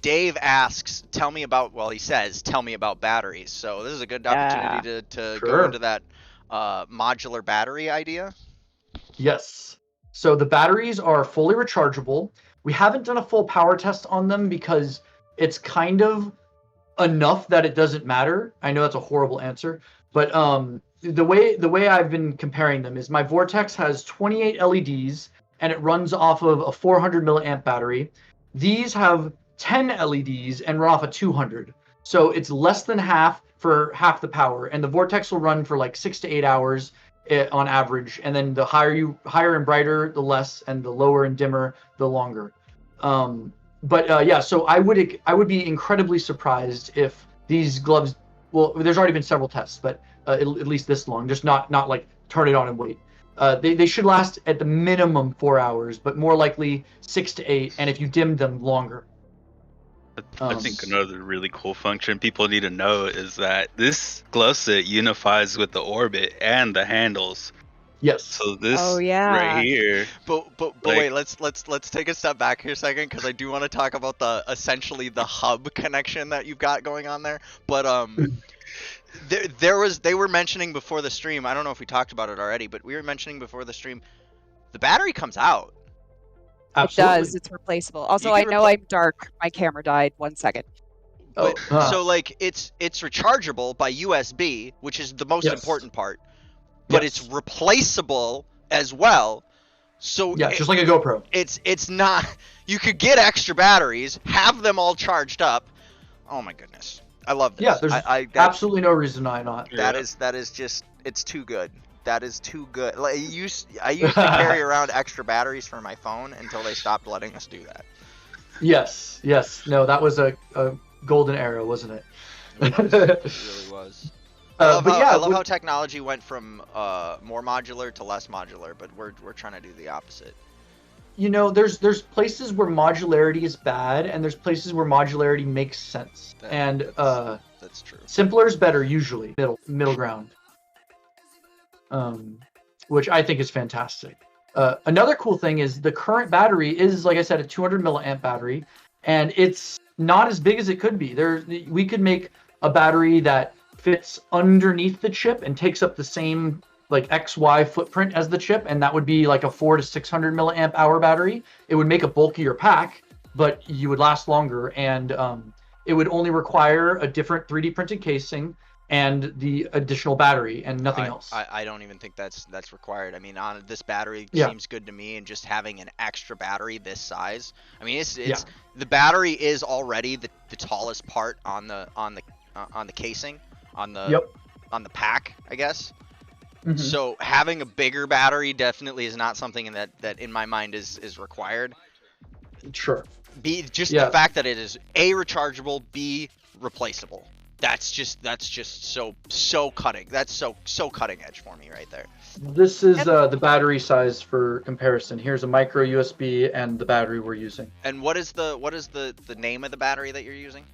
Dave asks, tell me about batteries. So this is a good opportunity to go into that modular battery idea. Yes. So the batteries are fully rechargeable. We haven't done a full power test on them because it's kind of enough that it doesn't matter. I know that's a horrible answer, but the way I've been comparing them is my Vortex has 28 LEDs and it runs off of a 400 milliamp battery. These have 10 LEDs and run off a 200. So it's less than half for half the power, and the Vortex will run for like 6 to 8 hours, on average, and then the higher and brighter, the less, and the lower and dimmer, the longer. Yeah, so I would be incredibly surprised if these gloves. Well, there's already been several tests, but at least this long, just not like turn it on and wait. They should last at the minimum 4 hours, but more likely 6 to 8, and if you dim them, longer. I think another really cool function people need to know is that this glove set unifies with the orbit and the handles. Yes. So this yeah. right here. But Like- wait, let's take a step back here a second, because I do want to talk about essentially the hub connection that you've got going on there. But they were mentioning before the stream. I don't know if we talked about it already, but we were mentioning before the stream, the battery comes out. Absolutely. It does. It's replaceable. Also, You I can know I'm dark. My camera died. 1 second. But, Oh, so like it's rechargeable by USB, which is the most Yes. important part. But Yes. it's replaceable as well. So Yeah, just like a GoPro. it's not. You could get extra batteries, have them all charged up. Oh my goodness, I love this. Yeah, there's absolutely no reason why not. that is just, it's too good. That is too good. Like, I used to carry around extra batteries for my phone until they stopped letting us do that. Yes. No, that was a golden era, wasn't it? It really was. I love how technology went from more modular to less modular, but we're trying to do the opposite. You know, there's places where modularity is bad, and there's places where modularity makes sense. That's true. Simpler is better usually. Middle ground. Which I think is fantastic. Another cool thing is the current battery is, like I said, a 200 milliamp battery, and it's not as big as it could be. We could make a battery that fits underneath the chip and takes up the same like XY footprint as the chip, and that would be like a 400 to 600 milliamp hour battery. It would make a bulkier pack, but you would last longer, and it would only require a different 3D printed casing and the additional battery and nothing else. I don't even think that's required. I mean, on this battery Yeah. seems good to me, and just having an extra battery this size. I mean, it's the battery is already the tallest part on the casing, on the pack, I guess. Mhm. So having a bigger battery definitely is not something that in my mind is required. Sure. B, just Yeah. the fact that it is A, rechargeable, B, replaceable. That's just so cutting. That's so cutting edge for me right there. This is the battery size for comparison. Here's a micro USB and the battery we're using. And what is the name of the battery that you're using?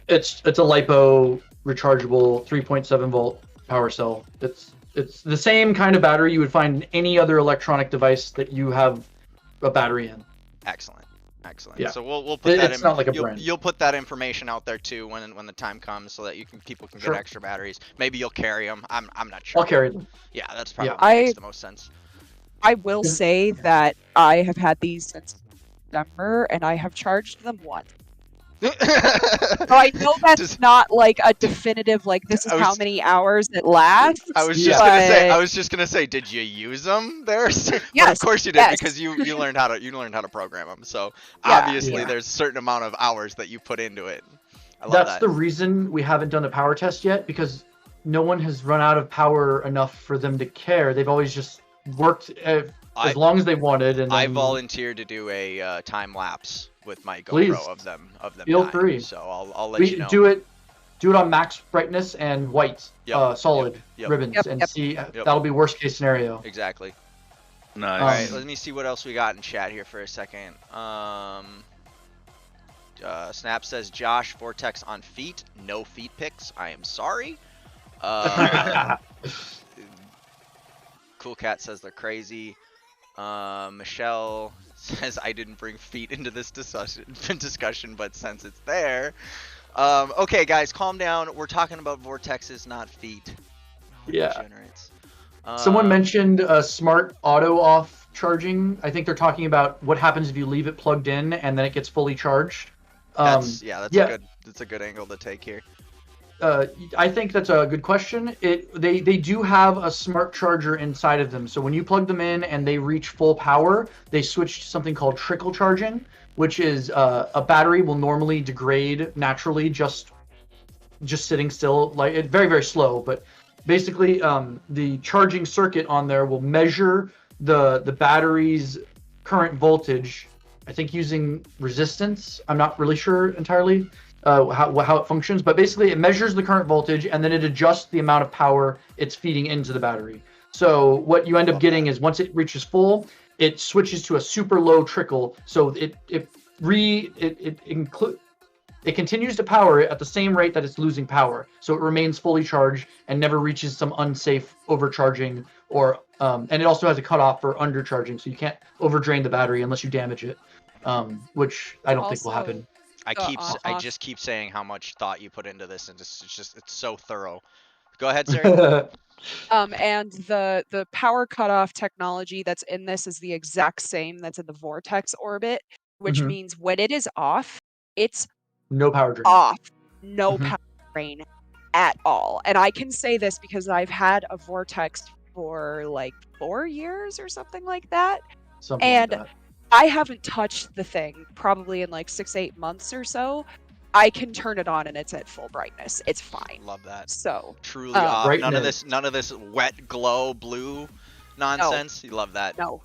It's a LiPo rechargeable 3.7 volt power cell. It's the same kind of battery you would find in any other electronic device that you have a battery in. Excellent. Yeah. So we'll put that It's in. not like a brand. You'll put that information out there too when the time comes, so that people can Sure. get extra batteries. Maybe you'll carry them. I'm not sure. I'll carry them. Yeah, that's probably Yeah. makes the most sense. I will say that I have had these since December, and I have charged them once. So I know that's Just- not like a definitive, like this is I was- how many hours it lasts. I was Yeah. just gonna say, did you use them there? But Yes, of course you did, yes. because you learned how to program them. So Yeah. obviously Yeah. there's a certain amount of hours that you put into it. I love That's that. the reason we haven't done a power test yet, because no one has run out of power enough for them to care. They've always just worked as long as they wanted. And I then, volunteered to do a time lapse with my GoPro Please. of them. Feel dying. free. So I'll let you know. do it on max brightness and white, Yep, solid yep. ribbons, Yep, and yep. see. Yep. That'll be worst case scenario. Exactly. Nice. All right, let me see what else we got in chat here for a second. Snap says Josh Vortex on feet. No feet pics. I am sorry. Cool Cat says they're crazy. Michelle says I didn't bring feet into this discussion, but since it's there. Okay, guys, calm down. We're talking about vortexes, not feet. Yeah. Degenerates. Someone mentioned smart auto off charging. I think they're talking about what happens if you leave it plugged in and then it gets fully charged. That's yeah. a good angle to take here. I think that's a good question. They do have a smart charger inside of them. So when you plug them in and they reach full power, they switch to something called trickle charging, which is a battery will normally degrade naturally just sitting still, like very, very slow. But basically, the charging circuit on there will measure the battery's current voltage. I think using resistance. I'm not really sure entirely how it functions, but basically it measures the current voltage and then it adjusts the amount of power it's feeding into the battery. So what you end up getting is once it reaches full, it switches to a super low trickle. So it continues to power it at the same rate that it's losing power. So it remains fully charged and never reaches some unsafe overcharging or and it also has a cutoff for undercharging, so you can't overdrain the battery unless you damage it, which I don't think will happen. I just keep saying how much thought you put into this, and it's so thorough. Go ahead, Sarah. And the power cutoff technology that's in this is the exact same that's in the Vortex orbit, which means when it is off, it's no power drain. Off. No power drain at all. And I can say this because I've had a Vortex for like 4 years or something like that. I haven't touched the thing probably in like 6-8 months or so. I can turn it on and it's at full brightness. It's fine. Love that. So truly off. None of this wet glow blue nonsense. No. You love that. No.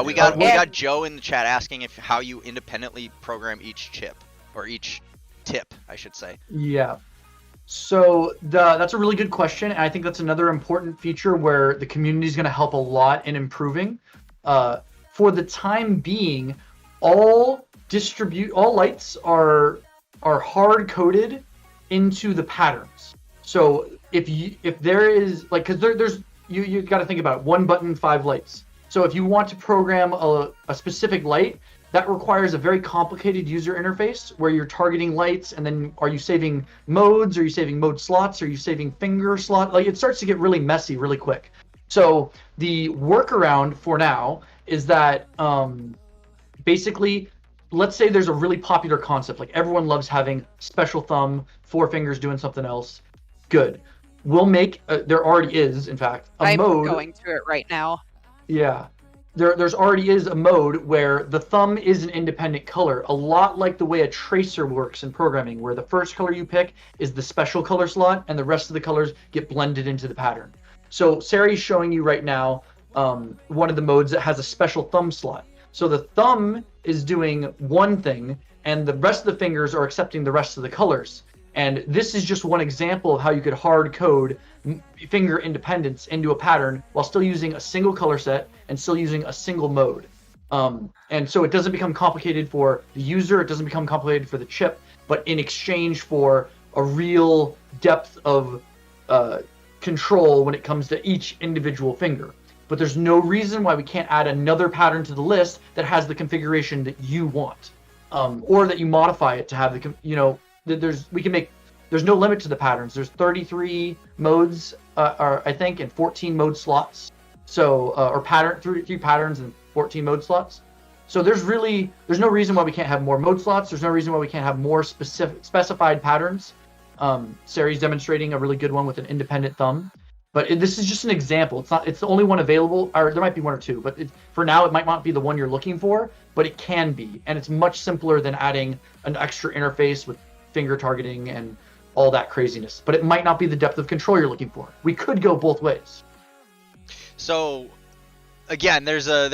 We got Joe in the chat asking how you independently program each chip or each tip, I should say. Yeah. So that's a really good question, and I think that's another important feature where the community is going to help a lot in improving. For the time being, all lights are hard coded into the patterns. So if there is like, because there's you got to think about it, 1 button 5 lights. So if you want to program a specific light, that requires a very complicated user interface where you're targeting lights, and then are you saving modes? Are you saving mode slots? Are you saving finger slot? Like, it starts to get really messy really quick. So the workaround for now is that basically, let's say there's a really popular concept, like everyone loves having special thumb, 4 fingers doing something else. Good. We'll make, there already is, in fact, a mode. I'm going through it right now. Yeah. There's already is a mode where the thumb is an independent color, a lot like the way a tracer works in programming, where the first color you pick is the special color slot and the rest of the colors get blended into the pattern. So Sari's showing you right now one of the modes that has a special thumb slot. So the thumb is doing one thing and the rest of the fingers are accepting the rest of the colors. And this is just one example of how you could hard code finger independence into a pattern while still using a single color set and still using a single mode. And so it doesn't become complicated for the user, it doesn't become complicated for the chip, but in exchange for a real depth of control when it comes to each individual finger. But there's no reason why we can't add another pattern to the list that has the configuration that you want, or that you modify it to have there's no limit to the patterns. There's 33 modes, I think, and 14 mode slots. So, or three patterns and 14 mode slots. So there's no reason why we can't have more mode slots. There's no reason why we can't have more specified patterns. Sari's demonstrating a really good one with an independent thumb. But this is just an example. It's the only one available, or there might be 1 or 2. But for now, it might not be the one you're looking for, but it can be. And it's much simpler than adding an extra interface with finger targeting and all that craziness. But it might not be the depth of control you're looking for. We could go both ways. So, again, there's a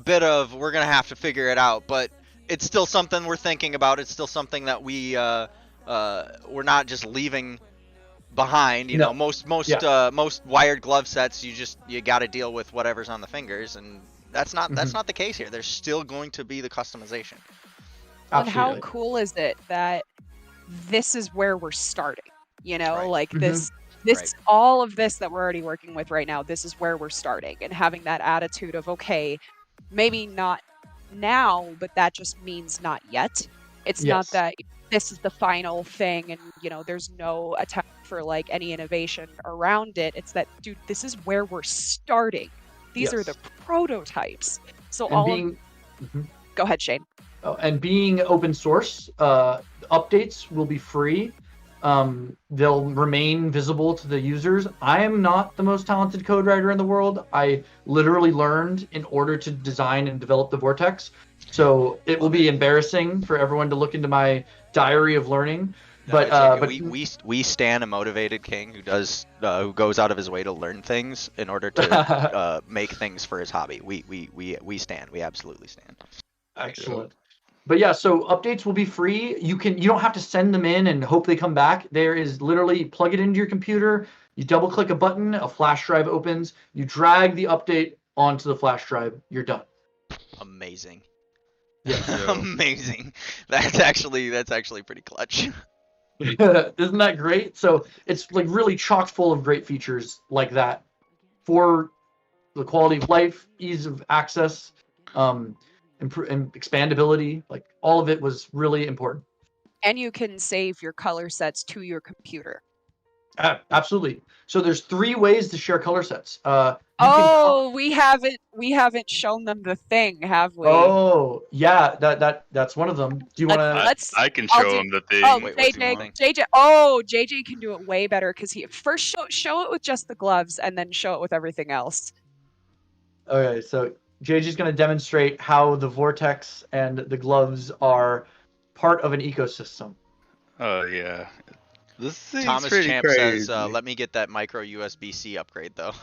bit of, we're gonna have to figure it out, but it's still something we're thinking about. It's still something that we're not just leaving behind. You know, most wired glove sets, you got to deal with whatever's on the fingers, and that's not the case here. There's still going to be the customization. And how cool is it that this is where we're starting? You know, like this all of this that we're already working with right now, this is where we're starting, and having that attitude of, okay, maybe not now, but that just means not yet. It's not that this is the final thing and, you know, there's no attempt for like any innovation around it. It's that, dude, this is where we're starting. These are the prototypes. So go ahead, Shane. Oh, and being open source, updates will be free. They'll remain visible to the users. I am not the most talented code writer in the world. I literally learned in order to design and develop the Vortex. So it will be embarrassing for everyone to look into my diary of learning. But JayJay, we stand a motivated king who goes out of his way to learn things in order to make things for his hobby. We stand. We absolutely stand. excellent. But yeah, so updates will be free. You don't have to send them in and hope they come back. There is literally plug it into your computer. You double click a button, a flash drive opens. You drag the update onto the flash drive. You're done. Amazing. Yeah. Amazing. That's actually pretty clutch. Isn't that great? So it's like really chock full of great features like that for the quality of life, ease of access, and expandability. Like all of it was really important. And you can save your color sets to your computer. Absolutely. So there's 3 ways to share color sets. We haven't shown them the thing, have we? Oh, yeah, that's one of them. Do you want to? I can I'll show do- him the thing. Oh, Wait, what's the JayJay, thing? JayJay. Oh, JayJay can do it way better because he first show it with just the gloves and then show it with everything else. Okay, so JayJay's going to demonstrate how the vortex and the gloves are part of an ecosystem. Oh yeah, this thing's Thomas pretty Champ crazy. says, "Let me get that micro USB-C upgrade, though."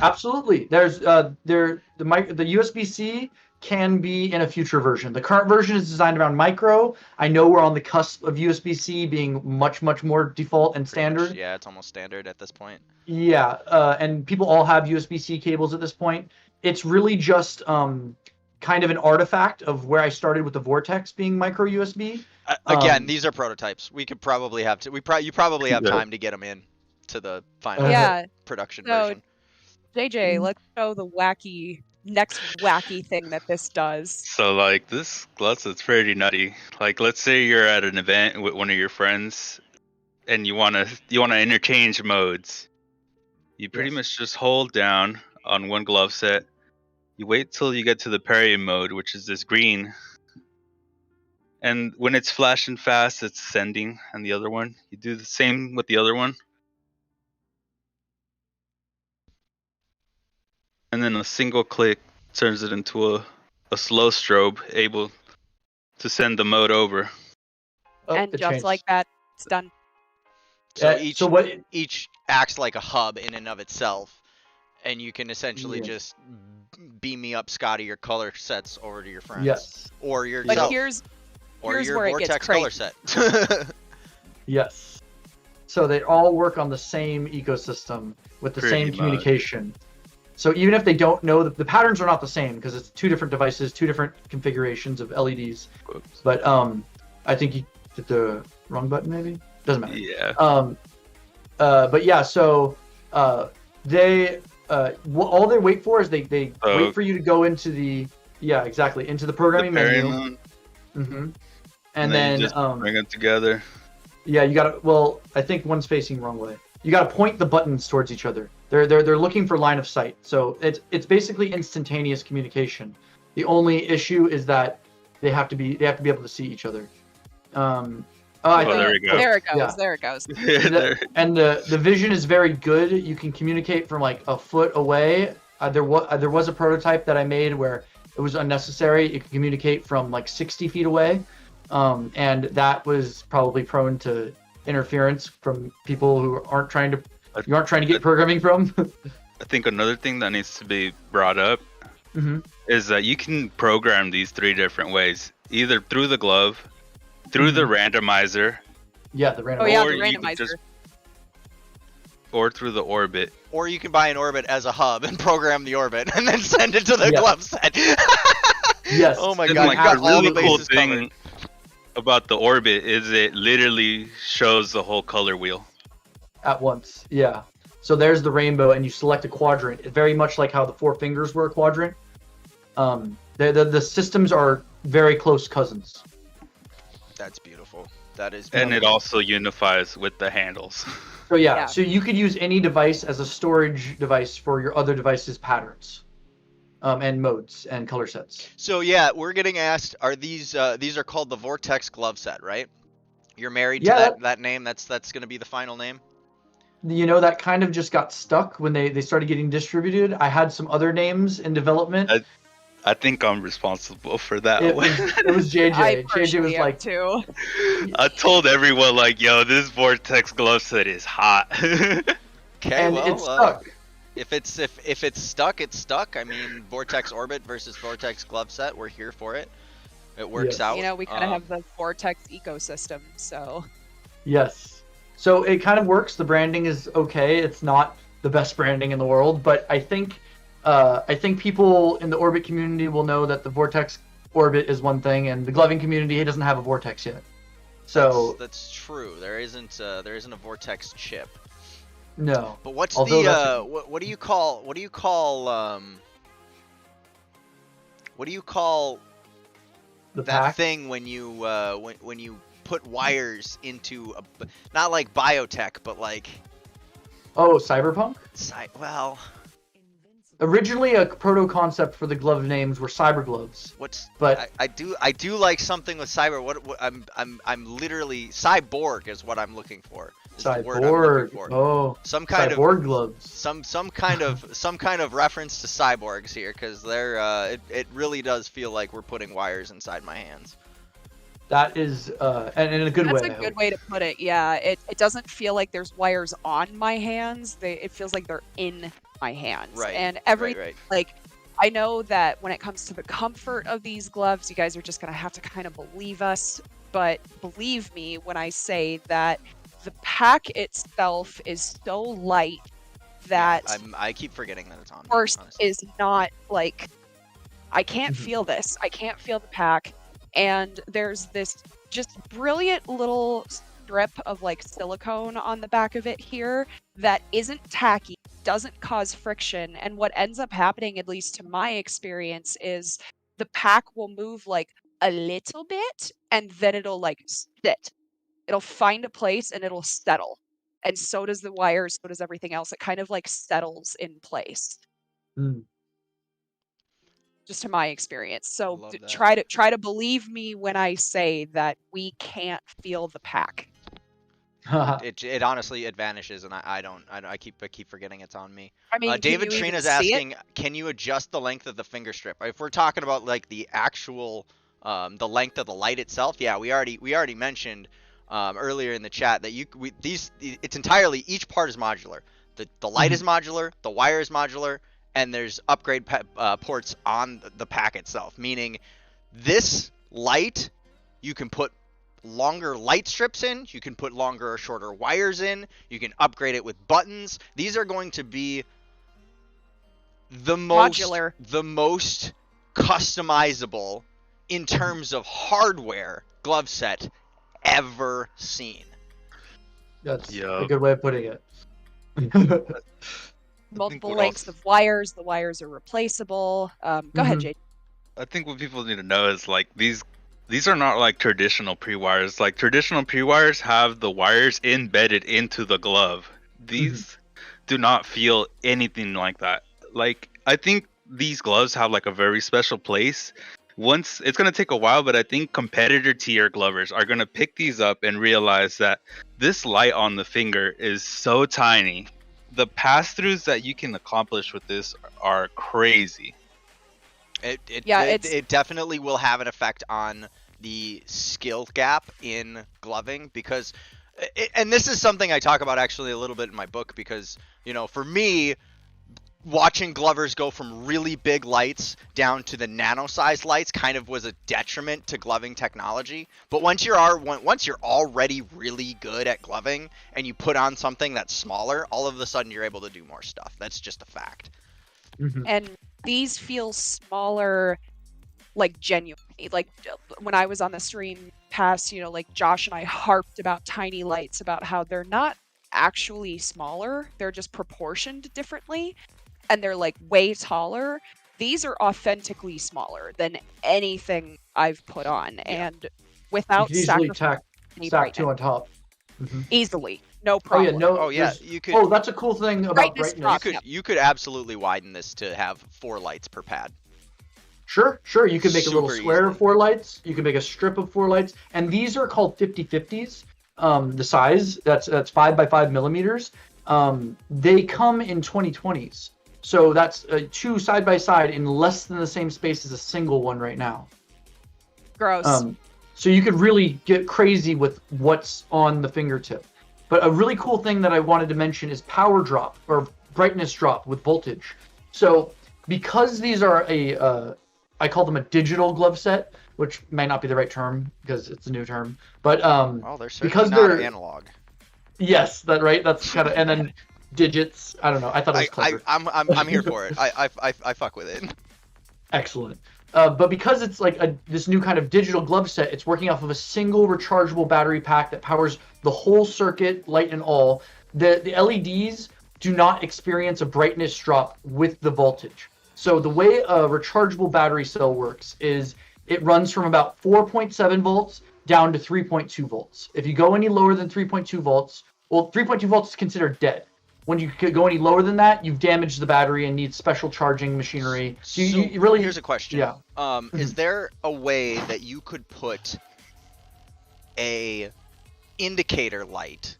Absolutely. There's the USB-C can be in a future version. The current version is designed around micro. I know we're on the cusp of USB-C being much more default and standard. Yeah, it's almost standard at this point. Yeah, and people all have USB-C cables at this point. It's really just kind of an artifact of where I started with the Vortex being micro USB. Again, these are prototypes. We could probably have to. You probably have Yeah. time to get them in to the final Yeah. production So- version. JayJay, let's show the next wacky thing that this does. So like this gloves is pretty nutty. Like let's say you're at an event with one of your friends, and you wanna interchange modes. You pretty Yes. much just hold down on one glove set. You wait till you get to the parry mode, which is this green. And when it's flashing fast, it's sending on the other one. You do the same with the other one. And then a single click turns it into a slow strobe, able to send the mode over. Oh, And it just changed. like that, it's done. So what? each acts like a hub in and of itself, and you can essentially Yeah. just beam me up, Scotty, your color sets over to your friends. Yes. Or But yourself. here's or here's your where it gets Vortex color set. Yes. So they all work on the same ecosystem with the Pretty same much. communication. So even if they don't know, the patterns are not the same because it's 2 different devices, 2 different configurations of LEDs. Whoops. But I think you hit the wrong button, maybe? Doesn't matter. Yeah. But yeah, so they all they wait for is they wait for you to go into the into the programming parry menu. mode, hmm and And then you then just bring it together. yeah, you gotta. Well, I think one's facing the wrong way. You gotta point the buttons towards each other. They're looking for line of sight. So it's basically instantaneous communication. The only issue is that they have to be able to see each other. I Oh, think, there we go. there it goes. Yeah. There it goes. and the vision is very good. You can communicate from like a foot away. There was a prototype that I made where it was unnecessary. It could communicate from like 60 feet away, and that was probably prone to interference from people who aren't trying to get programming from. I think another thing that needs to be brought up hmm is that you can program these 3 different ways, either through the glove, through the randomizer, Yeah, the random. Oh yeah, Or the you could randomizer. just- or through the orbit. Or you can buy an orbit as a hub and program the orbit and then send it to the Yeah. glove set. Yes. Oh my And god, like you got the all really the cool bases thing covered. about the orbit is it literally shows the whole color wheel. At once. Yeah. So there's the rainbow, and you select a quadrant. It's very much like how the 4 fingers were a quadrant. The systems are very close cousins. That's beautiful. That is And it beautiful. also unifies with the handles. So yeah, Yeah. so you could use any device as a storage device for your other device's patterns, and modes and color sets. So yeah, we're getting asked, are these are called the Vortex glove set, right? You're married to Yeah. that name? That's going to be the final name? You know, that kind of just got stuck when they started getting distributed. I had some other names in development. I think I'm responsible for that It one. was JayJay. I JayJay was partially am like, too. I told everyone like, yo, this Vortex glove set is hot. Okay, and well, it's stuck. if it's stuck, it's stuck. I mean, Vortex Orbit versus Vortex Glove Set, we're here for it. It works Yes. out. You know, we kind of have the Vortex ecosystem, so Yes. So it kind of works. The branding is okay. It's not the best branding in the world, but I think people in the Orbit community will know that the Vortex Orbit is one thing, and the gloving community doesn't have a Vortex yet. So that's true. There isn't a Vortex chip. no. But what's Although the what do you call The that pack. thing when you when you put wires into not like biotech, but like Oh, Cyberpunk. well, Originally, a proto concept for the glove names were cyber gloves. But I do like something with cyber. What I'm literally cyborg is what I'm looking for. Is the word I'm looking cyborg. for. Oh, Some kind cyborg gloves. some kind of reference to cyborgs here, because they're it really does feel like we're putting wires inside my hands. That is, and in a good that's way. a I good hope. way to put it. Yeah, it doesn't feel like there's wires on my hands. It feels like they're in my hands. Right. And Right. like, I know that when it comes to the comfort of these gloves, you guys are just gonna have to kind of believe us. But believe me when I say that the pack itself is so light that I keep forgetting that it's on. first honestly. is not like I can't Mhm. feel this. I can't feel the pack. And there's this just brilliant little strip of like silicone on the back of it here that isn't tacky, doesn't cause friction. And what ends up happening, at least to my experience, is the pack will move like a little bit and then it'll like sit. It'll find a place and it'll settle. And so does the wires, so does everything else. It kind of like settles in place, Mm. just to my experience. So Love that. try to believe me when I say that we can't feel the pack. It honestly it vanishes, and I keep forgetting it's on me. I mean, David can you Trina's even see it? asking, can you adjust the length of the finger strip? If we're talking about like the actual the length of the light itself, yeah, we already mentioned earlier in the chat that it's entirely, each part is modular. The light is modular, the wire is modular, and there's upgrade ports on the pack itself. Meaning, this light you can put longer light strips in, you can put longer or shorter wires in, you can upgrade it with buttons. These are going to be the most customizable in terms of hardware glove set ever seen. That's Yeah. a good way of putting it. Multiple what lengths else- of wires. The wires are replaceable. Go ahead, Jay. I think what people need to know is like these are not like traditional pre-wires. Like traditional pre-wires have the wires embedded into the glove. These do not feel anything like that. Like I think these gloves have like a very special place. Once it's gonna take a while, but I think competitor tier glovers are gonna pick these up and realize that this light on the finger is so tiny. The pass-throughs that you can accomplish with this are crazy. It definitely will have an effect on the skill gap in gloving, because and this is something I talk about actually a little bit in my book, because for me, watching glovers go from really big lights down to the nano-sized lights kind of was a detriment to gloving technology. But once you're already really good at gloving and you put on something that's smaller, all of a sudden you're able to do more stuff. That's just a fact. And these feel smaller, like genuinely. Like when I was on the stream past, like Josh and I harped about tiny lights, about how they're not actually smaller, they're just proportioned differently, and they're like way taller. These are authentically smaller than anything I've put on, and without You can easily sacrificing any stack two brightness. on top. Easily, no Oh problem. yeah, no. Oh yeah, there's- you could. Oh, that's a cool thing about Brightness brightness. drop. You could absolutely widen this to have 4 lights per pad. Sure. You could make a little Super square easily. of 4 lights. You can make a strip of 4 lights, and these are called 50/50s. The size that's 5 by 5 millimeters. They come in 2020s. So that's two side by side in less than the same space as a single one right now. Gross. So you could really get crazy with what's on the fingertip. But a really cool thing that I wanted to mention is power drop or brightness drop with voltage. So because these are I call them a digital glove set, which may not be the right term because it's a new term. But they're certainly because not they're analog. Yes, that right. That's kind of, and then digits. I don't know. I thought it was clever. I'm here for it. I fuck with it. Excellent. But because it's like this new kind of digital glove set, it's working off of a single rechargeable battery pack that powers the whole circuit, light and all. The LEDs do not experience a brightness drop with the voltage. So the way a rechargeable battery cell works is it runs from about 4.7 volts down to 3.2 volts. If you go any lower than 3.2 volts, well, 3.2 volts is considered dead. When you go any lower than that, you've damaged the battery and need special charging machinery. So you really, here's a question. Yeah. Is there a way that you could put a indicator light?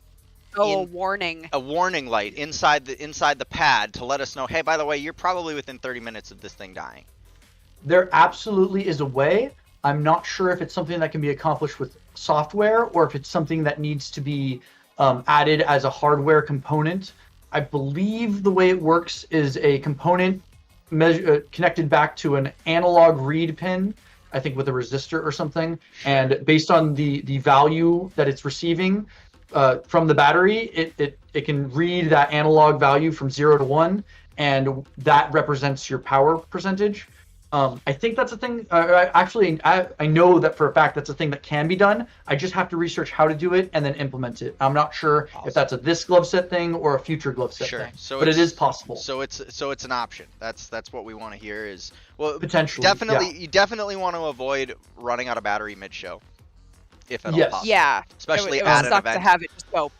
A warning. A warning light inside the pad to let us know, hey, by the way, you're probably within 30 minutes of this thing dying. There absolutely is a way. I'm not sure if it's something that can be accomplished with software or if it's something that needs to be added as a hardware component. I believe the way it works is a component connected back to an analog read pin, I think with a resistor or something. And based on the value that it's receiving from the battery, it can read that analog value from 0 to 1, and that represents your power percentage. I think that's a thing. Actually, I know that for a fact that's a thing that can be done. I just have to research how to do it and then implement it. I'm not sure if that's a this glove set thing or a future glove set thing. So but it is possible. So it's an option. That's what we want to hear is, well, potentially. Definitely, Yeah. You definitely want to avoid running out of battery mid-show, if at all Yes. possible. Yeah. Especially it at would an suck event. to have it just go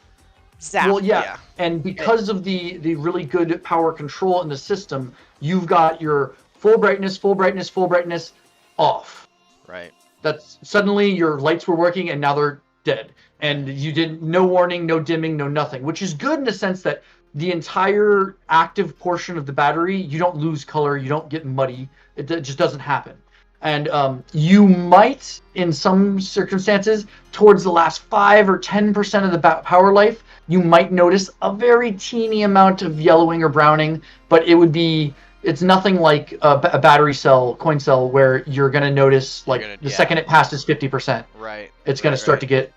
zap. Well, yeah. Yeah. And because of the really good power control in the system, you've got your full brightness, off. Right. That's suddenly your lights were working and now they're dead. And you didn't, no warning, no dimming, no nothing, which is good in the sense that the entire active portion of the battery, you don't lose color, you don't get muddy. It just doesn't happen. And you might, in some circumstances, towards the last 5 or 10% of the power life, you might notice a very teeny amount of yellowing or browning, but it's nothing like a battery cell, coin cell, where you're going to notice the second it passes 50%. Right. It's going to start to get...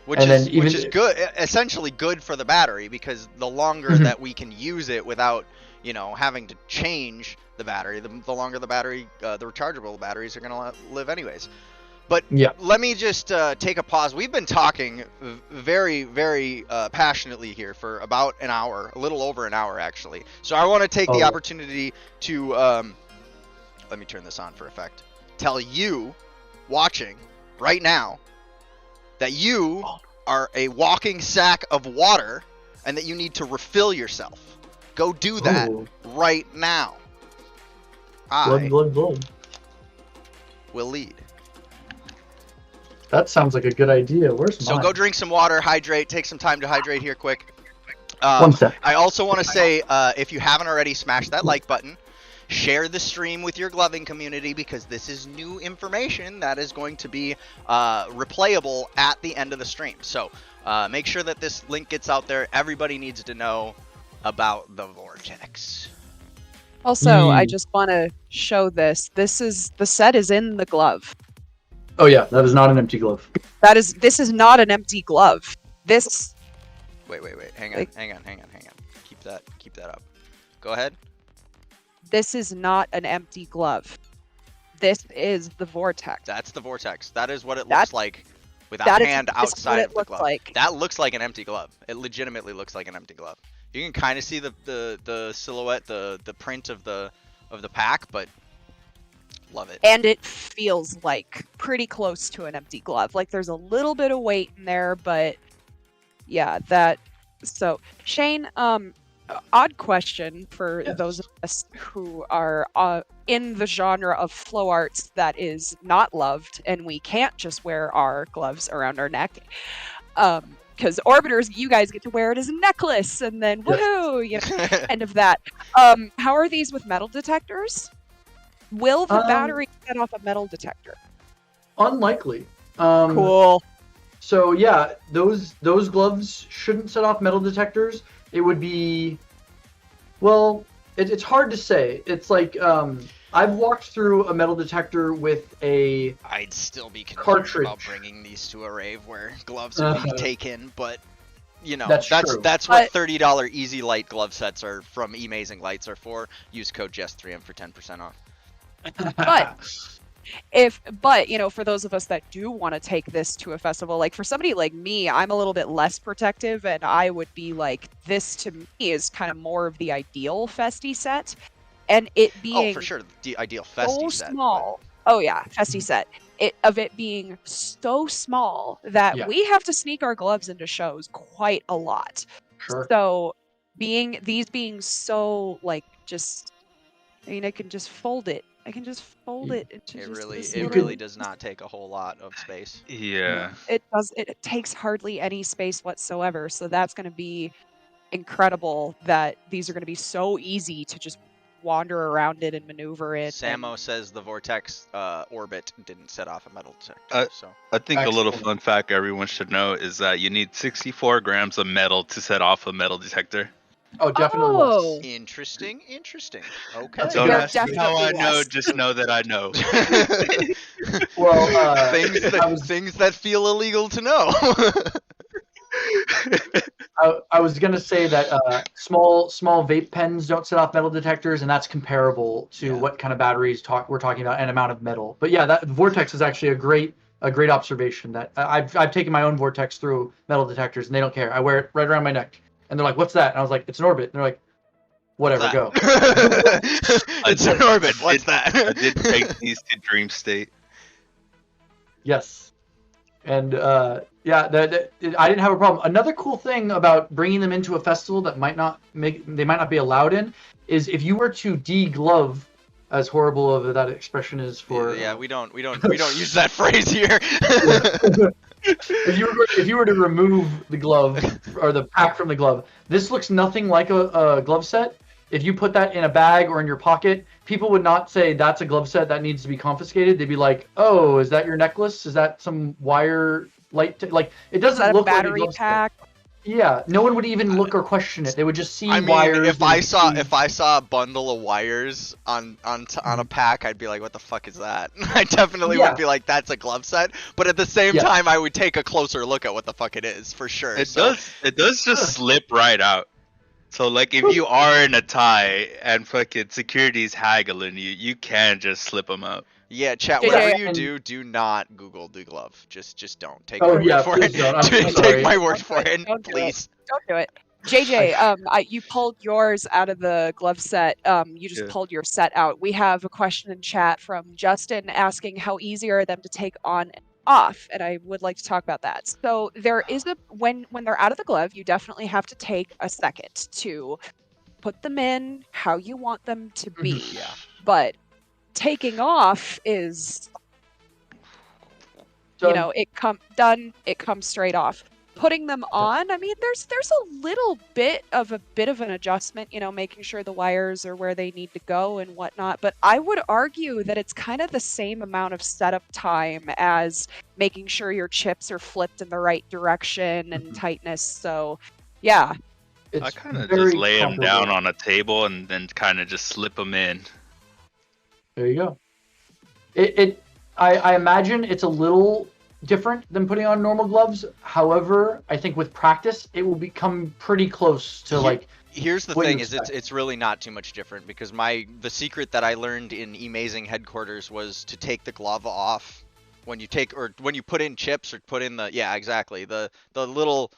Which is good, essentially good for the battery, because the longer that we can use it without, having to change the battery, the longer the battery, the rechargeable batteries are going to live anyways. But let me just take a pause. We've been talking very, very passionately here for about an hour, a little over an hour, actually. So I want to take the opportunity to, let me turn this on for effect, tell you watching right now that you are a walking sack of water and that you need to refill yourself. Go do that right now. Blood. Will lead. That sounds like a good idea. Where's mine? So go drink some water, hydrate, take some time to hydrate here quick. 1 sec. I also want to say, if you haven't already, smash that like button. Share the stream with your gloving community, because this is new information that is going to be replayable at the end of the stream. So make sure that this link gets out there. Everybody needs to know about the Vortex. Also, I just want to show this. The set is in the glove. Oh yeah, that is not an empty glove. This is not an empty glove. This. Wait. Hang on. Keep that up. Go ahead. This is not an empty glove. This is the Vortex. That's the Vortex. That is what it looks like with a hand outside of the glove. That looks like an empty glove. It legitimately looks like an empty glove. You can kind of see the silhouette, the print of the pack, but love it. And it feels like pretty close to an empty glove. Like there's a little bit of weight in there, but yeah, that. So Shane, odd question for those of us who are in the genre of flow arts that is not loved, and we can't just wear our gloves around our neck. Because Orbiters, you guys get to wear it as a necklace, and then woohoo! woo, you know, end of that. How are these with metal detectors? Will the battery set off a metal detector? Unlikely. Cool. So yeah, those gloves shouldn't set off metal detectors. It would be, well, it's hard to say. It's like I've walked through a metal detector with a I'd still be concerned cartridge. about bringing these to a rave where gloves would be taken, but you know, That's that's true. what $30 easy light glove sets are from Amazing Lights are for. Use code Jest3M for 10% off. But you know, for those of us that do want to take this to a festival, like for somebody like me, I'm a little bit less protective, and I would be like, this to me is kind of more of the ideal festy set, and it being for sure, the ideal so festy set. small. Oh yeah, festy set. It being so small that we have to sneak our gloves into shows quite a lot. Sure. So being so like just, I mean, I can just fold it. I can just fold it into It just really, this it little... really does not take a whole lot of space. Yeah. It does. It takes hardly any space whatsoever. So that's going to be incredible. That these are going to be so easy to just wander around it and maneuver it. Samo says the Vortex orbit didn't set off a metal detector. So I think a little Excellent. fun fact everyone should know is that you need 64 grams of metal to set off a metal detector. Oh, definitely Oh. less. interesting. Okay. That's a Don't good ask me how I definitely know, less. just know that I know. Well, things that feel illegal to know. I was gonna say that small vape pens don't set off metal detectors, and that's comparable to what kind of batteries we're talking about and amount of metal. But yeah, that Vortex is actually a great observation. That I've taken my own Vortex through metal detectors, and they don't care. I wear it right around my neck, and they're like, "What's that?" And I was like, "It's an orbit." And they're like, "Whatever, go." It's an orbit. What's that? I did take these to Dream State. Yes. And yeah, I didn't have a problem. Another cool thing about bringing them into a festival that might not be allowed in is if you were to de-glove, as horrible of that expression is for. Yeah, we don't use that phrase here. If you were to remove the glove or the pack from the glove, this looks nothing like a glove set. If you put that in a bag or in your pocket, people would not say that's a glove set that needs to be confiscated. They'd be like, "Oh, is that your necklace? Is that some wire light?" Like it doesn't look like a battery glove pack. set. Yeah, no one would even look or question it. They would just see I mean, wires. if I saw a bundle of wires on a pack, I'd be like, "What the fuck is that?" I definitely would be like, "That's a glove set." But at the same time, I would take a closer look at what the fuck it is for sure. It does just slip right out. So like if you are in a tie and fucking security's haggling you, you can just slip them out. Yeah, chat. JayJay, Whatever you do not Google the glove. Just don't take my Oh word yeah, for please it. don't. I'm so Take sorry. my word for it, Don't do it. please. Don't do it. JayJay, you pulled yours out of the glove set. You just pulled your set out. We have a question in chat from Justin asking how easy are them to take on and off, and I would like to talk about that. So there is when they're out of the glove, you definitely have to take a second to put them in how you want them to be. Yeah. But taking off is, you know, it comes straight off. Putting them on, I mean, there's a little bit of an adjustment, you know, making sure the wires are where they need to go and whatnot. But I would argue that it's kind of the same amount of setup time as making sure your chips are flipped in the right direction and tightness. So, yeah. I kind of just lay them down on a table and then kind of just slip them in. There you go. I imagine it's a little different than putting on normal gloves. However, I think with practice, it will become pretty close to like. Here's the thing: it's really not too much different because the secret that I learned in Amazing headquarters was to take the glove off when you put in chips or put in the little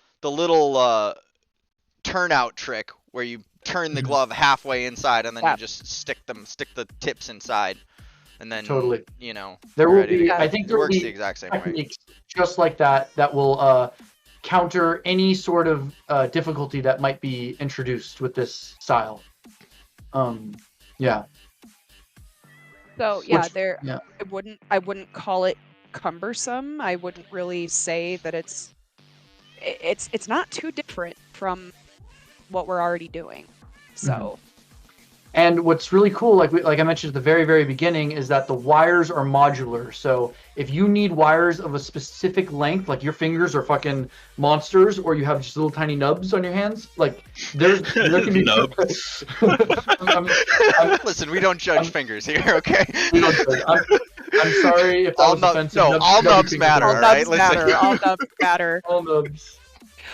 turnout trick where you turn the glove halfway inside and then you just stick the tips inside, and then you know there will be. I think it there will works be the exact same way. techniques just like that will counter any sort of difficulty that might be introduced with this style. Yeah. So yeah, I wouldn't call it cumbersome. I wouldn't really say that it's not too different from what we're already doing. So And what's really cool, like I mentioned at the very, very beginning, is that the wires are modular. So if you need wires of a specific length, like your fingers are fucking monsters, or you have just little tiny nubs on your hands, like there can be Nubs. Listen, we don't judge fingers here, okay? I'm sorry if that All was nub- offensive. no, all nubs fingers matter, are- all all right? nubs matter. All nubs matter. All nubs.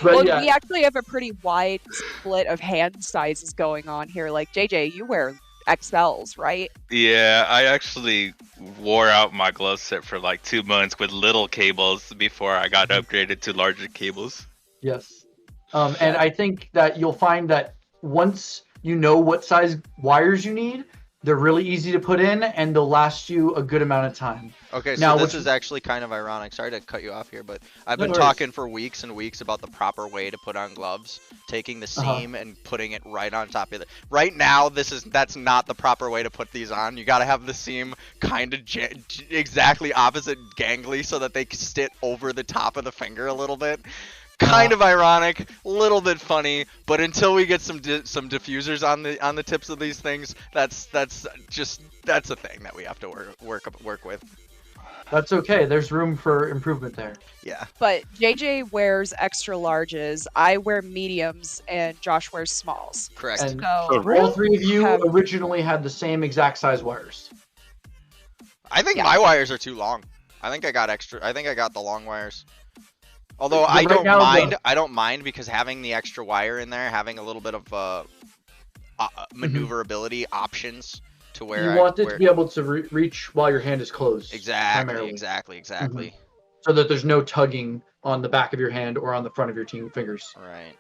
But Well, yeah, we actually have a pretty wide split of hand sizes going on here. Like JayJay, you wear XLs, right? Yeah, I actually wore out my glove set for like 2 months with little cables before I got upgraded to larger cables. yes. And I think that you'll find that once you know what size wires you need, they're really easy to put in and they'll last you a good amount of time. Okay, so Now, this which- is actually kind of ironic. Sorry to cut you off here, but I've No been worries. talking for weeks and weeks about the proper way to put on gloves, taking the seam and putting it right on top of it. Right now, that's not the proper way to put these on. You got to have the seam kind of exactly opposite gangly so that they sit over the top of the finger a little bit. Kind of ironic, little bit funny, but until we get some diffusers on the tips of these things, that's a thing that we have to work with. That's okay. There's room for improvement there. Yeah. But JayJay wears extra larges, I wear mediums, and Josh wears smalls. Correct. And So all three of you Have- originally had the same exact size wires. I think Yeah. my wires are too long. I think I got the long wires. Although But I right don't now, mind. I don't mind because having the extra wire in there, having a little bit of maneuverability options to where You want it to be able to reach while your hand is closed. exactly, primarily. exactly. So that there's no tugging on the back of your hand or on the front of your fingers. Right.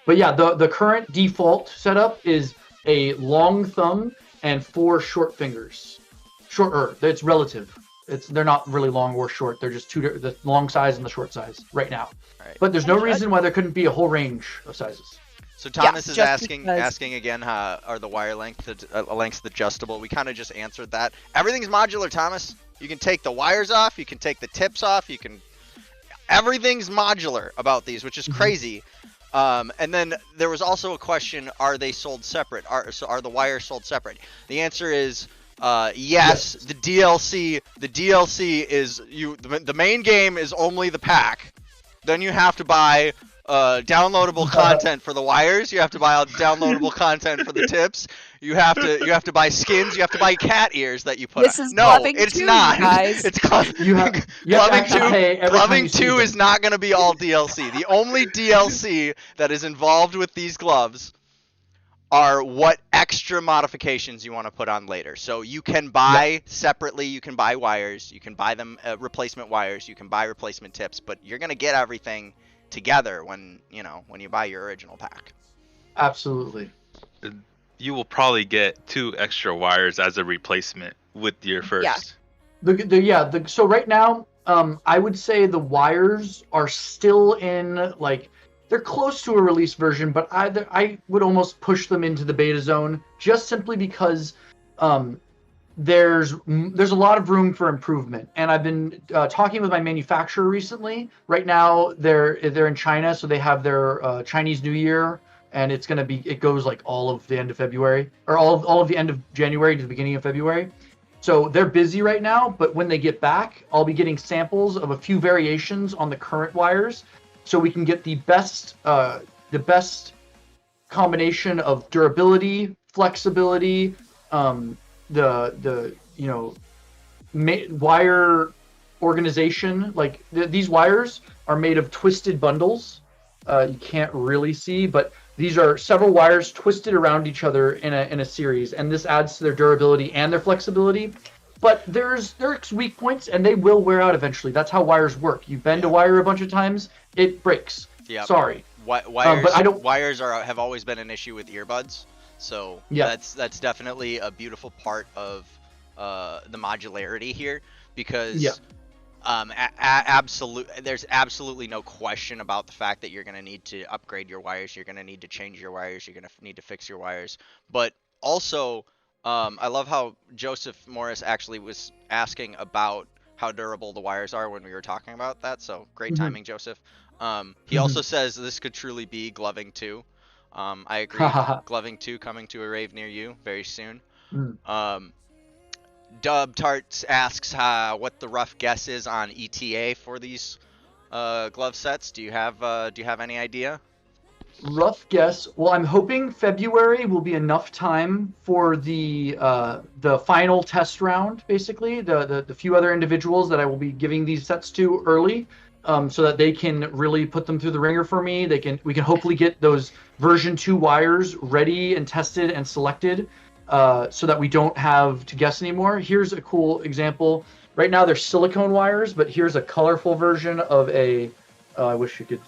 But yeah, the current default setup is a long thumb and 4 short fingers. Shorter. It's relative. They're not really long or short. They're just the long size and the short size right now. Right. But there's no reason why there couldn't be a whole range of sizes. So Thomas is just asking because- again, are the wire lengths adjustable? We kind of just answered that. Everything's modular, Thomas. You can take the wires off. You can take the tips off. Everything's modular about these, which is crazy. And then there was also a question: are they sold separate? Are the wires sold separate? The answer is yes. The DLC is the main game is only the pack. Then you have to buy downloadable content for the wires. You have to buy downloadable content for the tips. You have to buy skins. You have to buy cat ears that you put. This on. is No, Gloving it's 2, not. guys. It's You have to Gloving actually 2. pay every time Gloving you see 2 them. is not going to be all DLC. The only DLC that is involved with these gloves are what extra modifications you want to put on later. So you can buy separately, you can buy wires, you can buy them replacement wires, you can buy replacement tips, but you're going to get everything together when you buy your original pack. Absolutely. You will probably get 2 extra wires as a replacement with your first. Yeah. So right now, I would say the wires are still in they're close to a release version, but I would almost push them into the beta zone just simply because there's a lot of room for improvement. And I've been talking with my manufacturer recently. Right now, they're in China, so they have their Chinese New Year, and it goes like all of the end of February, or all of the end of January to the beginning of February. So they're busy right now, but when they get back, I'll be getting samples of a few variations on the current wires, so we can get the best combination of durability, flexibility, wire organization. These wires are made of twisted bundles. You can't really see, but these are several wires twisted around each other in a series, and this adds to their durability and their flexibility. But there's weak points, and they will wear out eventually. That's how wires work. You bend a wire a bunch of times, it breaks. Yep. Sorry. Wires, but I don't- wires have always been an issue with earbuds, so that's definitely a beautiful part of the modularity here, because there's absolutely no question about the fact that you're going to need to upgrade your wires, you're going to need to change your wires, you're going to need to fix your wires. But also, I love how Joseph Morris actually was asking about how durable the wires are when we were talking about that, so great timing, Joseph. He also says this could truly be Gloving 2. I agree. Gloving 2 coming to a rave near you very soon. Dub Tarts asks what the rough guess is on ETA for these glove sets. Do you have any idea? Rough guess. Well, I'm hoping February will be enough time for the final test round, basically the few other individuals that I will be giving these sets to early, so that they can really put them through the ringer for me. We can hopefully get those version 2 wires ready and tested and selected, so that we don't have to guess anymore. Here's a cool example. Right now they're silicone wires, but here's a colorful version of a. I wish you could.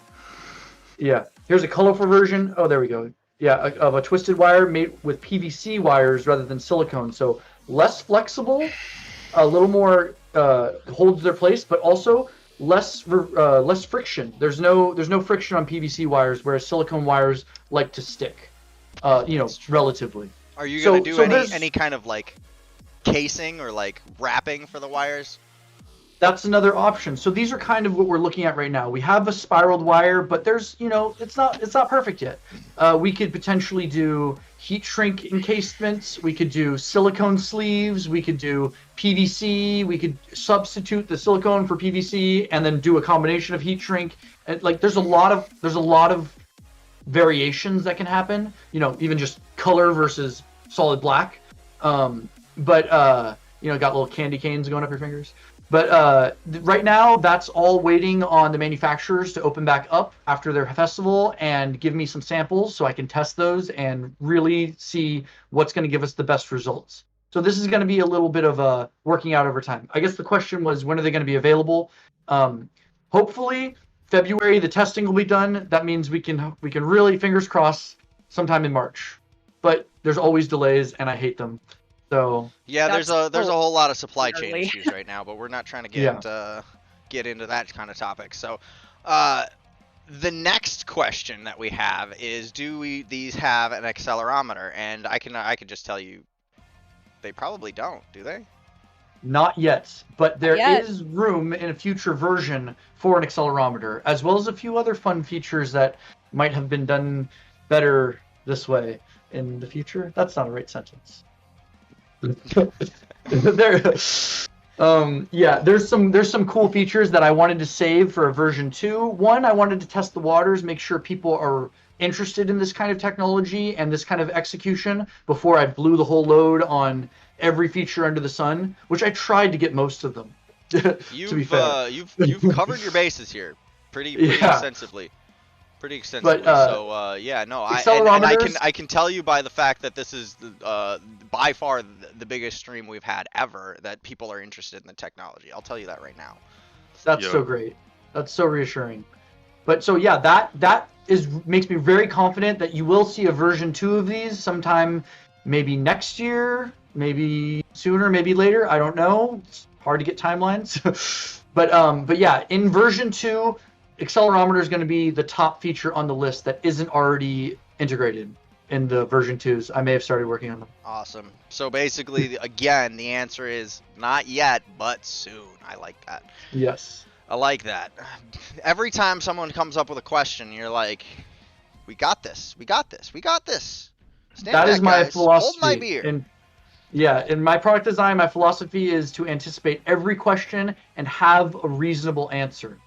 Yeah. Here's a colorful version. Oh, there we go. Yeah, of a twisted wire made with PVC wires rather than silicone. So less flexible, a little more holds their place, but also less friction. There's no friction on PVC wires, whereas silicone wires like to stick. Relatively. Are you gonna do any kind of like casing or like wrapping for the wires? That's another option. So these are kind of what we're looking at right now. We have a spiraled wire, but there's, it's not perfect yet. We could potentially do heat shrink encasements. We could do silicone sleeves. We could do PVC. We could substitute the silicone for PVC and then do a combination of heat shrink. And there's a lot of variations that can happen. Even just color versus solid black. Got little candy canes going up your fingers. But right now, that's all waiting on the manufacturers to open back up after their festival and give me some samples so I can test those and really see what's going to give us the best results. So this is going to be a little bit of working out over time. I guess the question was, when are they going to be available? Hopefully, February, the testing will be done. That means we can really, fingers crossed, sometime in March. But there's always delays, and I hate them. So yeah, there's a whole lot of supply chain issues right now, but we're not trying to get into that kind of topic. So the next question that we have is, do these have an accelerometer? And I can just tell you, they probably don't, do they? Not yet, but there is room in a future version for an accelerometer, as well as a few other fun features that might have been done better this way in the future. That's not a right sentence. There's some cool features that I wanted to save for a version 2. One, I wanted to test the waters, make sure people are interested in this kind of technology and this kind of execution before I blew the whole load on every feature under the sun, which I tried to get most of them. To be fair. You've covered your bases here pretty extensively. Pretty extensively. I can tell you by the fact that this is by far the biggest stream we've had ever that people are interested in the technology. I'll tell you that right now. That's so great. That's so reassuring. But so yeah, that makes me very confident that you will see a version 2 of these sometime, maybe next year, maybe sooner, maybe later. I don't know. It's hard to get timelines. but yeah, in version 2. Accelerometer is going to be the top feature on the list that isn't already integrated in the version 2s. I may have started working on them. Awesome. So basically, again, the answer is not yet, but soon. I like that. Yes. I like that. Every time someone comes up with a question, you're like, we got this. We got this. We got this. That is my philosophy. Hold my beer. In my product design, my philosophy is to anticipate every question and have a reasonable answer.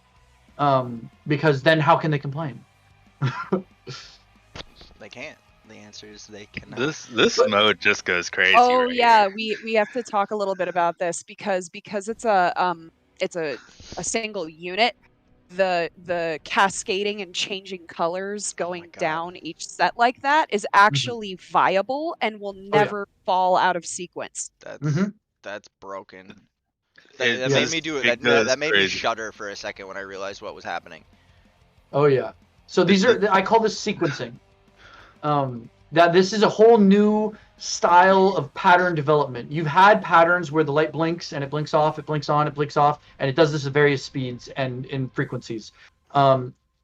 Because then how can they complain? They can't. The answer is they cannot. This mode just goes crazy. Oh right yeah, here. we have to talk a little bit about this because it's a single unit. The cascading and changing colors going down each set like that is actually viable and will never fall out of sequence. That's broken. That made me do it. That made me shudder for a second when I realized what was happening. Oh yeah. So I call this sequencing. That this is a whole new style of pattern development. You've had patterns where the light blinks and it blinks off, it blinks on, it blinks off, and it does this at various speeds and in frequencies.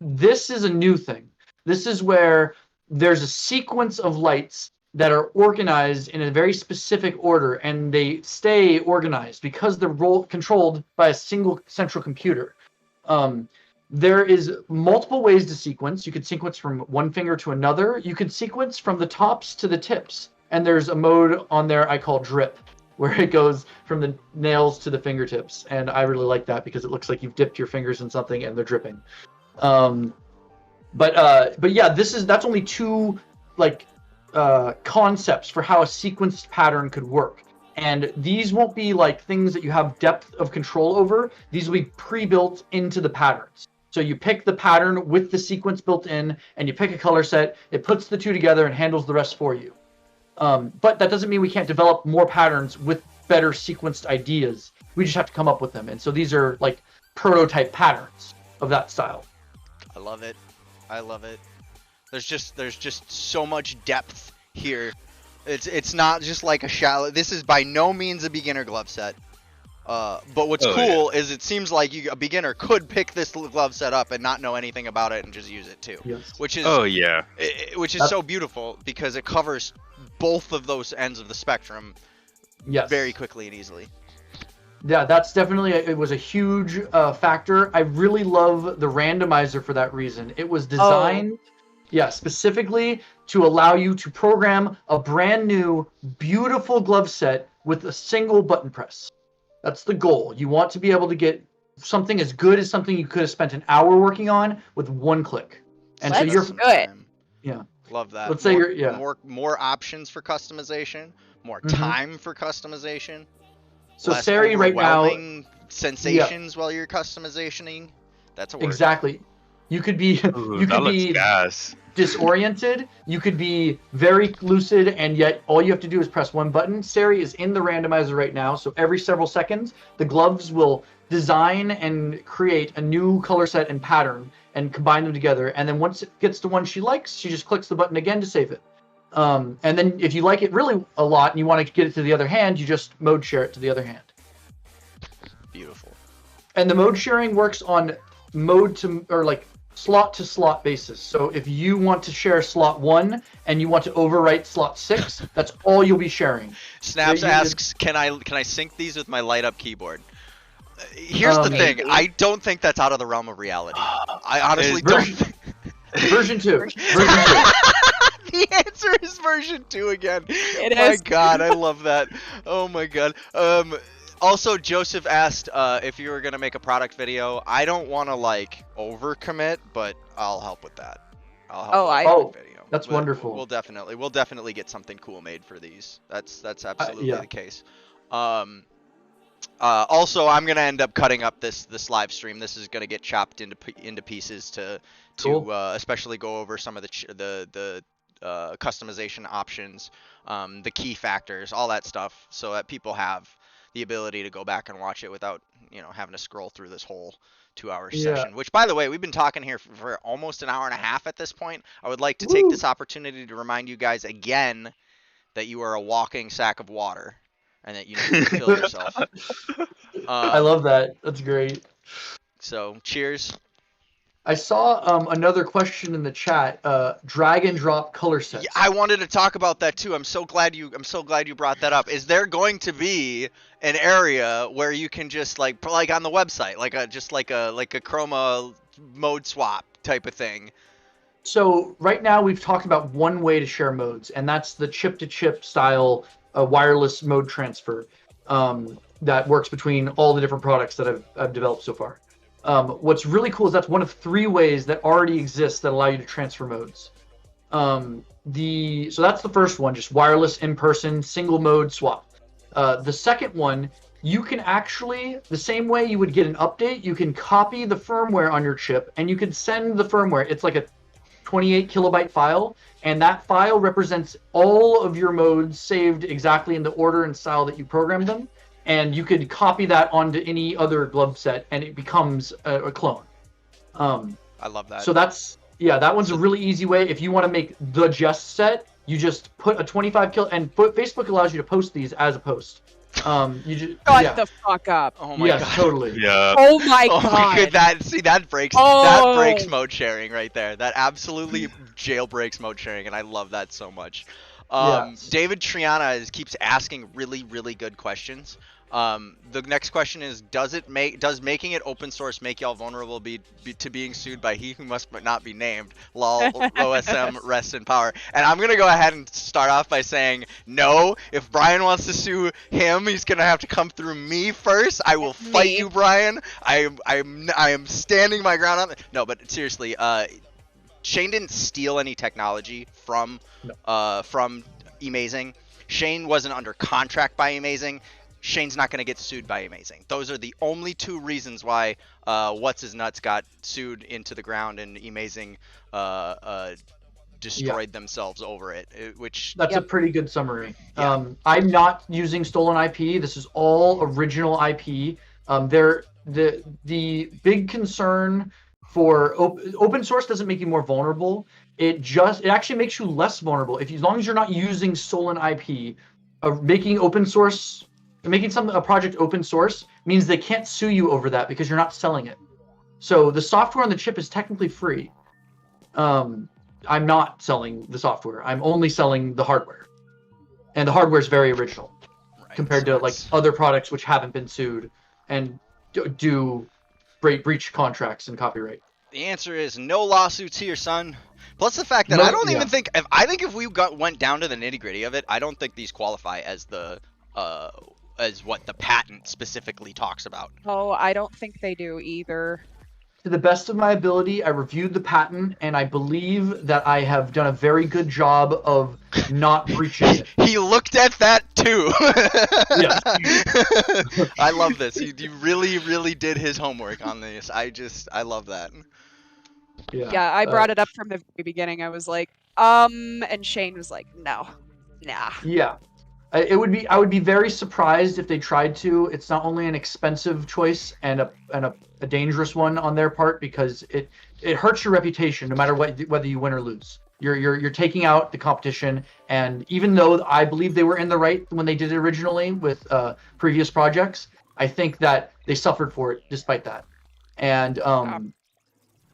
This is a new thing. This is where there's a sequence of lights that are organized in a very specific order, and they stay organized because they're controlled by a single central computer. There is multiple ways to sequence. You could sequence from one finger to another. You could sequence from the tops to the tips. And there's a mode on there I call drip, where it goes from the nails to the fingertips. And I really like that because it looks like you've dipped your fingers in something and they're dripping. But yeah, that's only two concepts for how a sequenced pattern could work. And these won't be like things that you have depth of control over. These will be pre-built into the patterns. So you pick the pattern with the sequence built in, and you pick a color set. It puts the two together and handles the rest for you. But that doesn't mean we can't develop more patterns with better sequenced ideas. We just have to come up with them. And so these are like prototype patterns of that style. I love it. I love it. There's just so much depth here. It's not just like a shallow. This is by no means a beginner glove set. But what's cool is it seems like a beginner could pick this glove set up and not know anything about it and just use it too. Yes. Which is which is That's so beautiful because it covers both of those ends of the spectrum very quickly and easily. Yeah, that's definitely it was a huge factor. I really love the randomizer for that reason. It was designed specifically to allow you to program a brand new beautiful glove set with a single button press. That's the goal. You want to be able to get something as good as something you could have spent an hour working on with one click. And That's so you're good. Yeah. Love that. Let's say you're more options for customization, more time for customization. So less Sari right now overwhelming sensations while you're customizationing. That's a word. Exactly. You could be disoriented. You could be very lucid, and yet all you have to do is press one button. Sari is in the randomizer right now, so every several seconds, the gloves will design and create a new color set and pattern and combine them together. And then once it gets to one she likes, she just clicks the button again to save it. And then if you like it really a lot and you want to get it to the other hand, you just mode share it to the other hand. Beautiful. And the mode sharing works on slot to slot basis. So if you want to share slot 1 and you want to overwrite slot 6, that's all you'll be sharing. Snaps asks, can I sync these with my light up keyboard? Here's the thing, I don't think that's out of the realm of reality. I honestly don't. Version 2. Version 2. The answer is version 2 again. My God, I love that. Oh my God. Also, Joseph asked if you were gonna make a product video. I don't want to overcommit, but I'll help with that. I'll help with the video. That's wonderful. We'll definitely get something cool made for these. That's absolutely the case. Also, I'm gonna end up cutting up this live stream. This is gonna get chopped into pieces to especially go over some of the customization options, the key factors, all that stuff, so that people have the ability to go back and watch it without having to scroll through this whole 2-hour session. Which, by the way, we've been talking here for almost an hour and a half at this point. I would like to take this opportunity to remind you guys again that you are a walking sack of water and that you need to fill yourself. I love that. That's great. So, cheers. I saw another question in the chat. Drag and drop color sets. Yeah, I wanted to talk about that too. I'm so glad you brought that up. Is there going to be an area where you can just like on the website, like a chroma mode swap type of thing? So right now we've talked about one way to share modes, and that's the chip-to-chip style wireless mode transfer that works between all the different products that I've developed so far. What's really cool is that's one of 3 ways that already exist that allow you to transfer modes. So that's the first one, just wireless in-person single mode swap. The second one, you can actually, the same way you would get an update, you can copy the firmware on your chip and you can send the firmware. It's like a 28 kilobyte file, and that file represents all of your modes saved exactly in the order and style that you programmed them. And you could copy that onto any other glove set, and it becomes a clone. I love that. So that one's a really easy way. If you want to make the Jest set, you just put a 25 and Facebook allows you to post these as a post. You just Shut the fuck up. Oh my God. Totally. Yeah. Oh my God. That breaks mode sharing right there. That absolutely jailbreaks mode sharing, and I love that so much. Yes. David Triana keeps asking really, really good questions. The next question is, does making it open source make y'all vulnerable to being sued by he who must not be named? Lol, OSM, rest in power. And I'm gonna go ahead and start off by saying no. If Brian wants to sue him, he's gonna have to come through me first. I will fight you, Brian. I am standing my ground on it. No, but seriously, Shane didn't steal any technology from Amazing. Shane wasn't under contract by Amazing. Shane's not going to get sued by Amazing. Those are the only two reasons why What's His Nuts got sued into the ground and Amazing destroyed themselves over it. That's a pretty good summary. Yeah. I'm not using stolen IP. This is all original IP. The big concern for open source doesn't make you more vulnerable. It actually makes you less vulnerable. As long as you're not using stolen IP, making a project open source means they can't sue you over that because you're not selling it. So the software on the chip is technically free. I'm not selling the software. I'm only selling the hardware, and the hardware is very original compared to like other products which haven't been sued and do breach contracts and copyright. The answer is no lawsuits here, son. Plus the fact that I don't even think if we went down to the nitty gritty of it, I don't think these qualify as as what the patent specifically talks about. Oh, I don't think they do either. To the best of my ability, I reviewed the patent, and I believe that I have done a very good job of not breaching it. He looked at that too. Yes. I love this. He really, really did his homework on this. I love that. Yeah, I brought it up from the very beginning. I was like, and Shane was like, no, nah. Yeah. I would be very surprised if they tried to. It's not only an expensive choice and a dangerous one on their part because it hurts your reputation no matter whether you win or lose. You're taking out the competition, and even though I believe they were in the right when they did it originally with previous projects, I think that they suffered for it despite that. And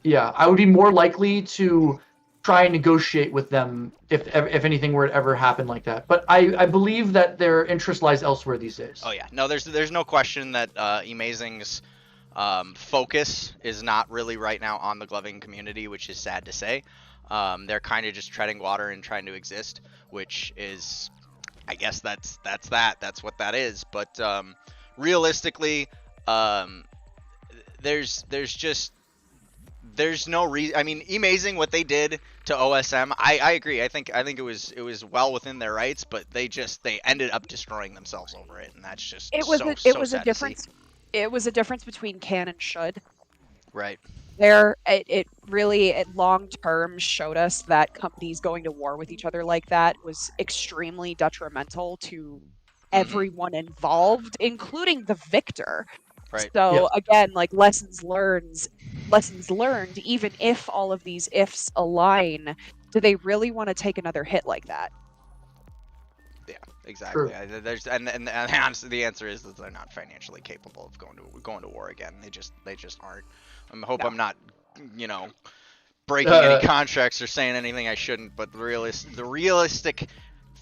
yeah, I would be more likely to try and negotiate with them if anything were to ever happen like that. But I believe that their interest lies elsewhere these days. Oh yeah, no, there's no question that Amazing's focus is not really right now on the gloving community, which is sad to say. They're kind of just treading water and trying to exist, which is, I guess that's what that is. But realistically, there's no reason. I mean, Amazing, what they did to OSM, I agree. I think it was well within their rights, but they ended up destroying themselves over it, and that's just it was a difference. It was a difference between can and should. Right. It really long term showed us that companies going to war with each other like that was extremely detrimental to everyone involved, including the victor. Right. So again, like lessons learned, even if all of these ifs align, do they really want to take another hit like that? Yeah, exactly. And honestly, the answer is that they're not financially capable of going to war again. They just aren't. I'm not, breaking any contracts or saying anything I shouldn't. But the realistic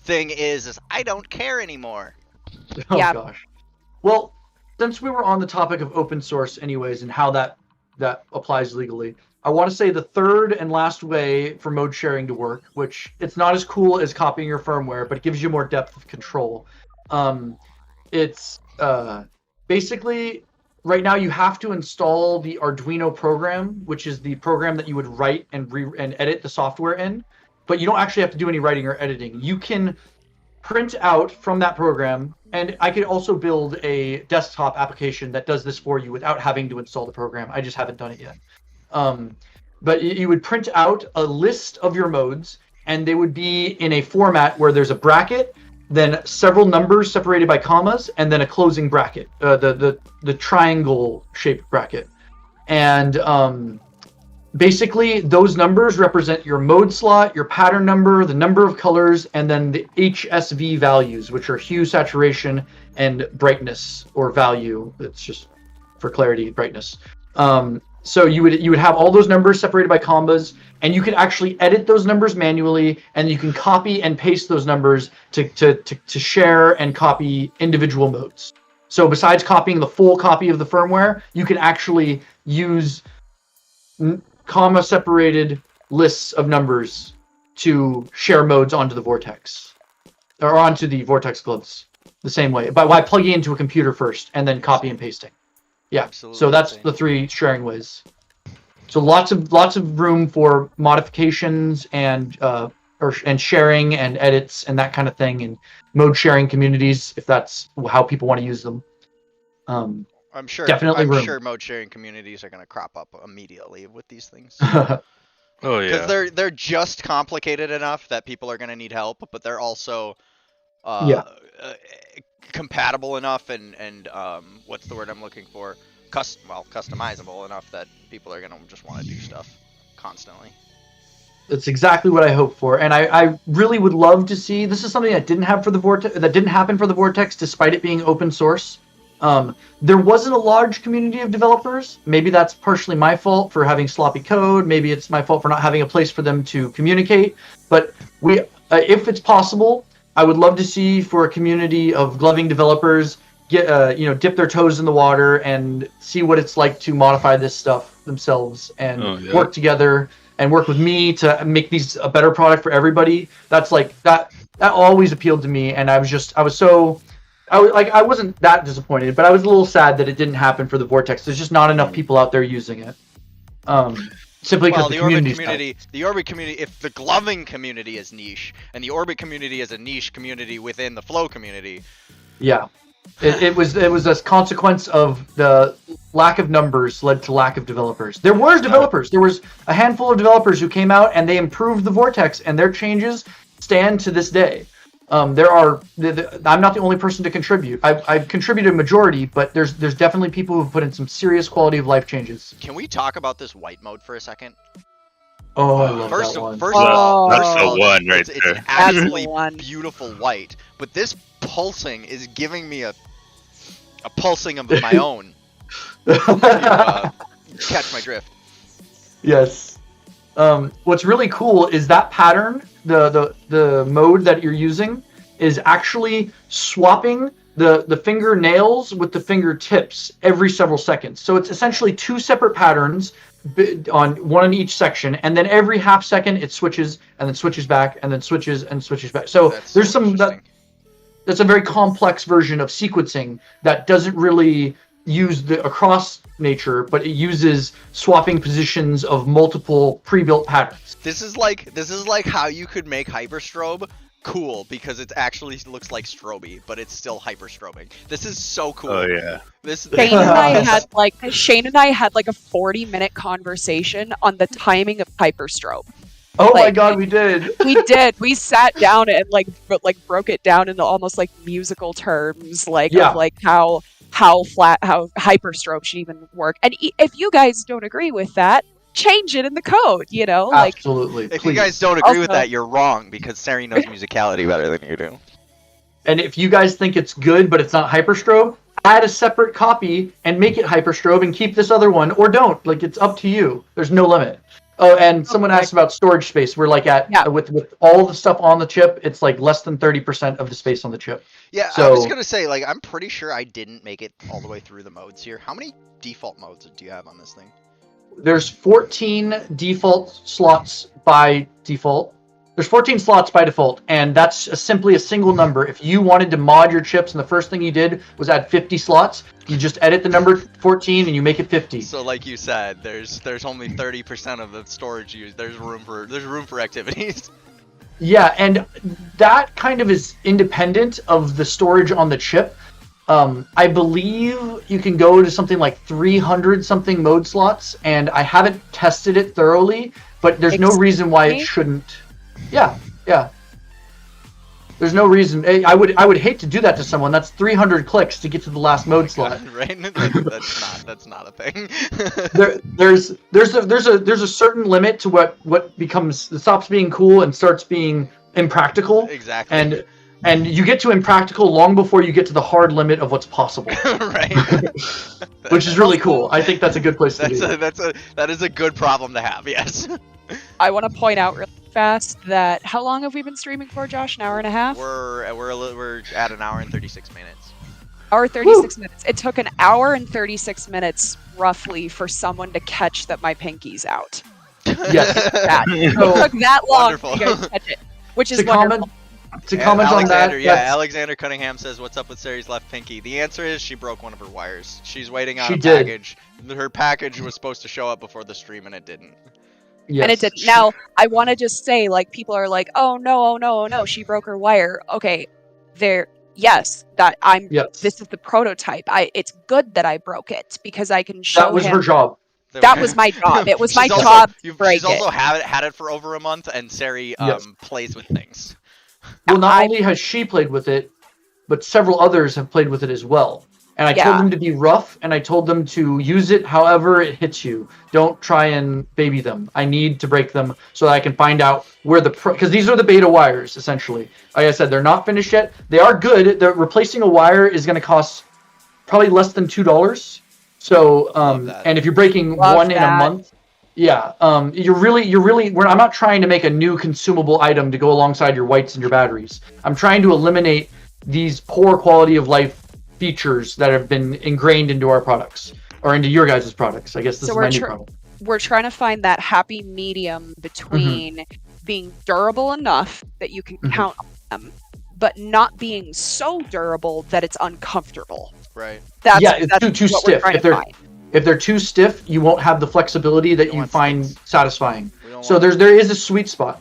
thing is I don't care anymore. Oh gosh. Well, since we were on the topic of open source anyways and how that applies legally, I want to say the third and last way for mode sharing to work, which it's not as cool as copying your firmware, but it gives you more depth of control. It's basically, right now you have to install the Arduino program, which is the program that you would write and edit the software in, but you don't actually have to do any writing or editing. You can print out from that program, and I could also build a desktop application that does this for you without having to install the program. I just haven't done it yet. But you would print out a list of your modes, and they would be in a format where there's a bracket, then several numbers separated by commas, and then a closing bracket, the triangle-shaped bracket. And basically, those numbers represent your mode slot, your pattern number, the number of colors, and then the HSV values, which are hue, saturation, and brightness, or value. It's just for clarity, brightness. So you would have all those numbers separated by commas, and you could actually edit those numbers manually, and you can copy and paste those numbers to share and copy individual modes. So besides copying the full copy of the firmware, you can actually use comma-separated lists of numbers to share modes onto the Vortex, or onto the Vortex gloves, the same way, by plugging into a computer first and then copy and pasting. Yeah. Absolutely So that's insane. the 3 sharing ways. So lots of room for modifications and sharing and edits and that kind of thing, and mode sharing communities if that's how people want to use them. I'm sure. Definitely I'm room. sure mode sharing communities are going to crop up immediately with these things. Oh yeah. Because they're just complicated enough that people are going to need help, but they're also compatible enough and what's the word I'm looking for? Customizable enough that people are going to just want to do stuff constantly. That's exactly what I hope for, and I really would love to see. This is something that didn't happen for the Vortex, despite it being open source. There wasn't a large community of developers. Maybe that's partially my fault for having sloppy code. Maybe it's my fault for not having a place for them to communicate. But if it's possible, I would love to see for a community of gloving developers dip their toes in the water and see what it's like to modify this stuff themselves and work together and work with me to make these a better product for everybody. That's like that always appealed to me, and I wasn't that disappointed, but I was a little sad that it didn't happen for the Vortex. There's just not enough people out there using it. Simply because the Orbit community, if the gloving community is niche, and the Orbit community is a niche community within the Flow community. Yeah. It was a consequence of the lack of numbers led to lack of developers. There were developers. There was a handful of developers who came out and they improved the Vortex, and their changes stand to this day. I'm not the only person to contribute. I've contributed a majority, but there's definitely people who've put in some serious quality of life changes. Can we talk about this white mode for a second? Oh, I love that one. First of all, that's the one right it's there. an absolutely one. beautiful white, but this pulsing is giving me a pulsing of my own. Catch my drift. Yes. What's really cool is that pattern, the mode that you're using, is actually swapping the fingernails with the fingertips every several seconds. So it's essentially 2 separate patterns on one in each section, and then every half second it switches and then switches back and then switches and switches back. So there's that's a very complex version of sequencing that doesn't really use the across nature, but it uses swapping positions of multiple pre-built patterns. This is like how you could make hyperstrobe cool, because it actually looks like stroby, but it's still hyperstrobing. This is so cool. Oh yeah. Shane and I had like a 40-minute conversation on the timing of hyperstrobe. Oh my god, we did. We did. We sat down and broke it down into almost like musical terms, of like how hyperstrobe should even work. And if you guys don't agree with that, change it in the code, Absolutely. If you guys don't agree with that, you're wrong, because Sari knows musicality better than you do. And if you guys think it's good but it's not hyperstrobe, add a separate copy and make it hyperstrobe and keep this other one, or don't. Like, it's up to you. There's no limit. Oh, and someone asked about storage space. We're like with all the stuff on the chip, it's like less than 30% of the space on the chip. Yeah, so, I was gonna say, like, I'm pretty sure I didn't make it all the way through the modes here. How many default modes do you have on this thing? There's 14 default slots by default. There's 14 slots by default, and that's simply a single number. If you wanted to mod your chips and the first thing you did was add 50 slots, you just edit the number 14 and you make it 50. So like you said, there's only 30% of the storage used. There's room for activities. Yeah, and that kind of is independent of the storage on the chip. I believe you can go to something like 300 something mode slots, and I haven't tested it thoroughly, but there's no reason why it shouldn't. Yeah. There's no reason. I would hate to do that to someone. That's 300 clicks to get to the last mode slot. God, right? That's not a thing. There's a certain limit to what stops being cool and starts being impractical. Exactly. And you get to impractical long before you get to the hard limit of what's possible. Right. Which is really cool. I think that's a good place to be. That is a good problem to have, yes. I want to point out really fast that how long have we been streaming for, Josh? An hour and a half? We're at an hour and 36 minutes. Hour 36 minutes. It took an hour and 36 minutes roughly for someone to catch that my pinky's out. Yes. It So, took that long Wonderful. for you guys to catch it, which is to comment, wonderful. to comment on that, Alexander, yeah, that's- Alexander Cunningham says, "What's up with Sari's left pinky?" The answer is she broke one of her wires. She's waiting on She a did. package. Her package was supposed to show up before the stream, and it didn't. yes. And it didn't. Now, I want to just say, like, people are like, "Oh no, oh no, oh no, she broke her wire." Okay, yes, that I'm. Yes. This is the prototype. It's good that I broke it because I can show That was him. her job. That was my job. It was my She's also- job to She's break also it. had it for over a month, and Sari Yes. plays with things. Well, not I- only has she played with it, but several others have played with it as well. And I told Yeah. them to be rough, and I told them to use it however it hits you. Don't try and baby them. I need to break them so that I can find out where because these are the beta wires, essentially. Like I said, they're not finished yet. They are good. Replacing a wire is going to cost probably less than $2. So, Love that. and if you're breaking Love one in a that. month, yeah, you're really. I'm not trying to make a new consumable item to go alongside your whites and your batteries. I'm trying to eliminate these poor quality of life features that have been ingrained into our products or into your guys' products. I guess this So is we're my new tr- problem. We're trying to find that happy medium between being durable enough that you can Mhm. count on them, but not being so durable that it's uncomfortable. Right. That's Yeah, it's too what we're stiff. trying If to they're find. if they're too stiff, you won't have the flexibility that don't you want find sticks. satisfying. We don't So want, there is a sweet spot.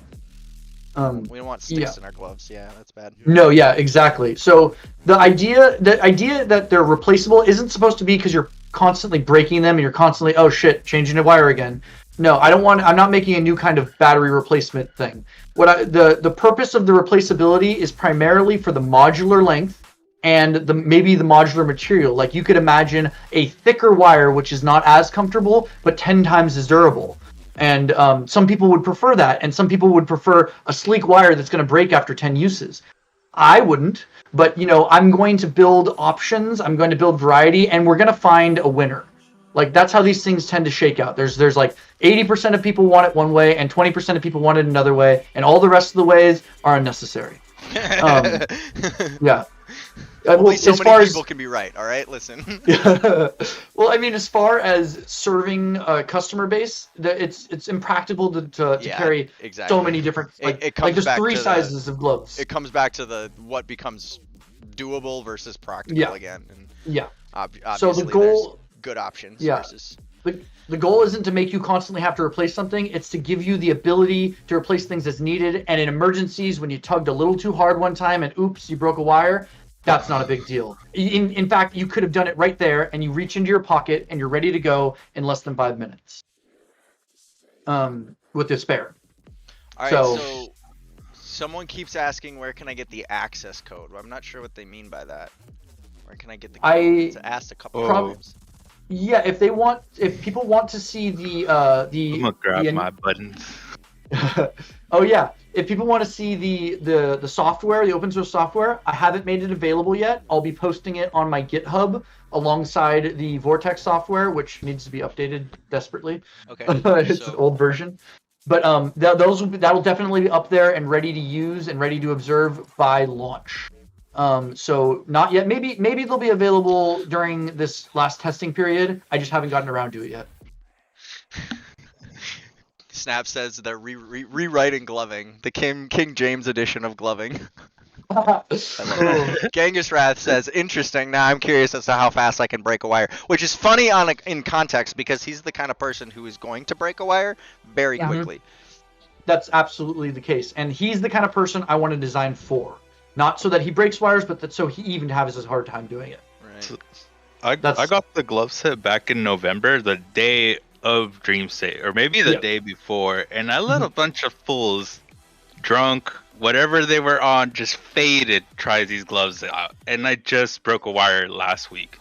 we don't want sticks yeah. in our gloves. Yeah, that's bad. No, yeah, exactly. So the idea that they're replaceable isn't supposed to be because you're constantly breaking them and you're constantly, oh shit, changing a wire again. No, I'm not making a new kind of battery replacement thing. The purpose of the replaceability is primarily for the modular length and maybe the modular material. Like you could imagine a thicker wire which is not as comfortable but 10 times as durable. And some people would prefer that, and some people would prefer a sleek wire that's going to break after 10 uses. I wouldn't, but I'm going to build options, I'm going to build variety, and we're going to find a winner. Like that's how these things tend to shake out. There's like 80% of people want it one way, and 20% of people want it another way, and all the rest of the ways are unnecessary. Yeah. Only so as many far people as can be right. All right, listen. well, I mean, as far as serving a customer base, it's impractical to Yeah, carry exactly. so many different It comes there's back 3 to the- sizes of gloves. It comes back to what becomes doable versus practical Yeah. again. And Yeah. obviously, So the goal, there's good options Yeah. versus. the goal isn't to make you constantly have to replace something. It's to give you the ability to replace things as needed. And in emergencies, when you tugged a little too hard one time and oops, you broke a wire, that's not a big deal. In fact, you could have done it right there, and you reach into your pocket and you're ready to go in less than 5 minutes. With the spare. All right, So- so someone keeps asking where can I get the access code. Well, I'm not sure what they mean by that. Where can I get the code? It's asked a couple Oh. times. Yeah, if people want to see the I'm gonna grab my buttons. oh yeah, if people want to see the software, the open source software, I haven't made it available yet. I'll be posting it on my GitHub alongside the Vortex software, which needs to be updated desperately. Okay. It's so, an old version. But that'll definitely be up there and ready to use and ready to observe by launch. So not yet. Maybe they'll be available during this last testing period. I just haven't gotten around to it yet. Snap says they're rewriting gloving, the King James edition of gloving. Oh. Genghis Wrath says, interesting. Now I'm curious as to how fast I can break a wire, which is funny in context because he's the kind of person who is going to break a wire very Yeah. quickly. That's absolutely the case. And he's the kind of person I want to design for. Not so that he breaks wires, but so he even has a hard time doing it. Right. I That's- got the glove set back in November, the day of Dream State, or maybe the Yeah. day before, and I let Mhm. a bunch of fools, drunk, whatever they were on, just faded, try these gloves out. And I just broke a wire last week.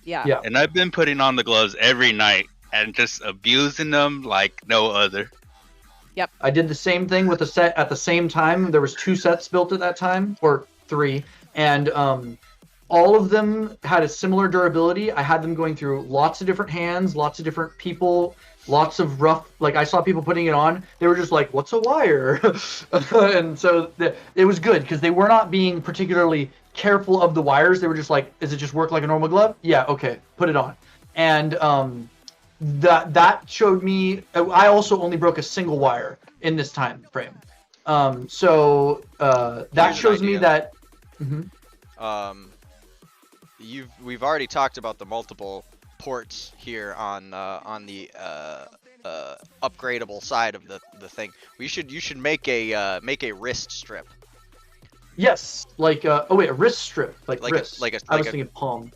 Yeah. Yeah. And I've been putting on the gloves every night and just abusing them like no other. I did the same thing with a set at the same time. There was 2 sets built at that time, or 3, and all of them had a similar durability. I had them going through lots of different hands, lots of different people, lots of rough. Like I saw people putting it on, they were just like, "What's a wire?" And so it was good because they were not being particularly careful of the wires. They were just like, "Does it just work like a normal glove?" Yeah, okay, put it on. And that showed me. I also only broke a single wire in this time frame. So that Here's an shows me idea. that. Mhm. We've already talked about the multiple ports here on the upgradable side of the thing. You should make a wrist strip. Yes, like a wrist strip, like Like wrist. I was like a thinking palm.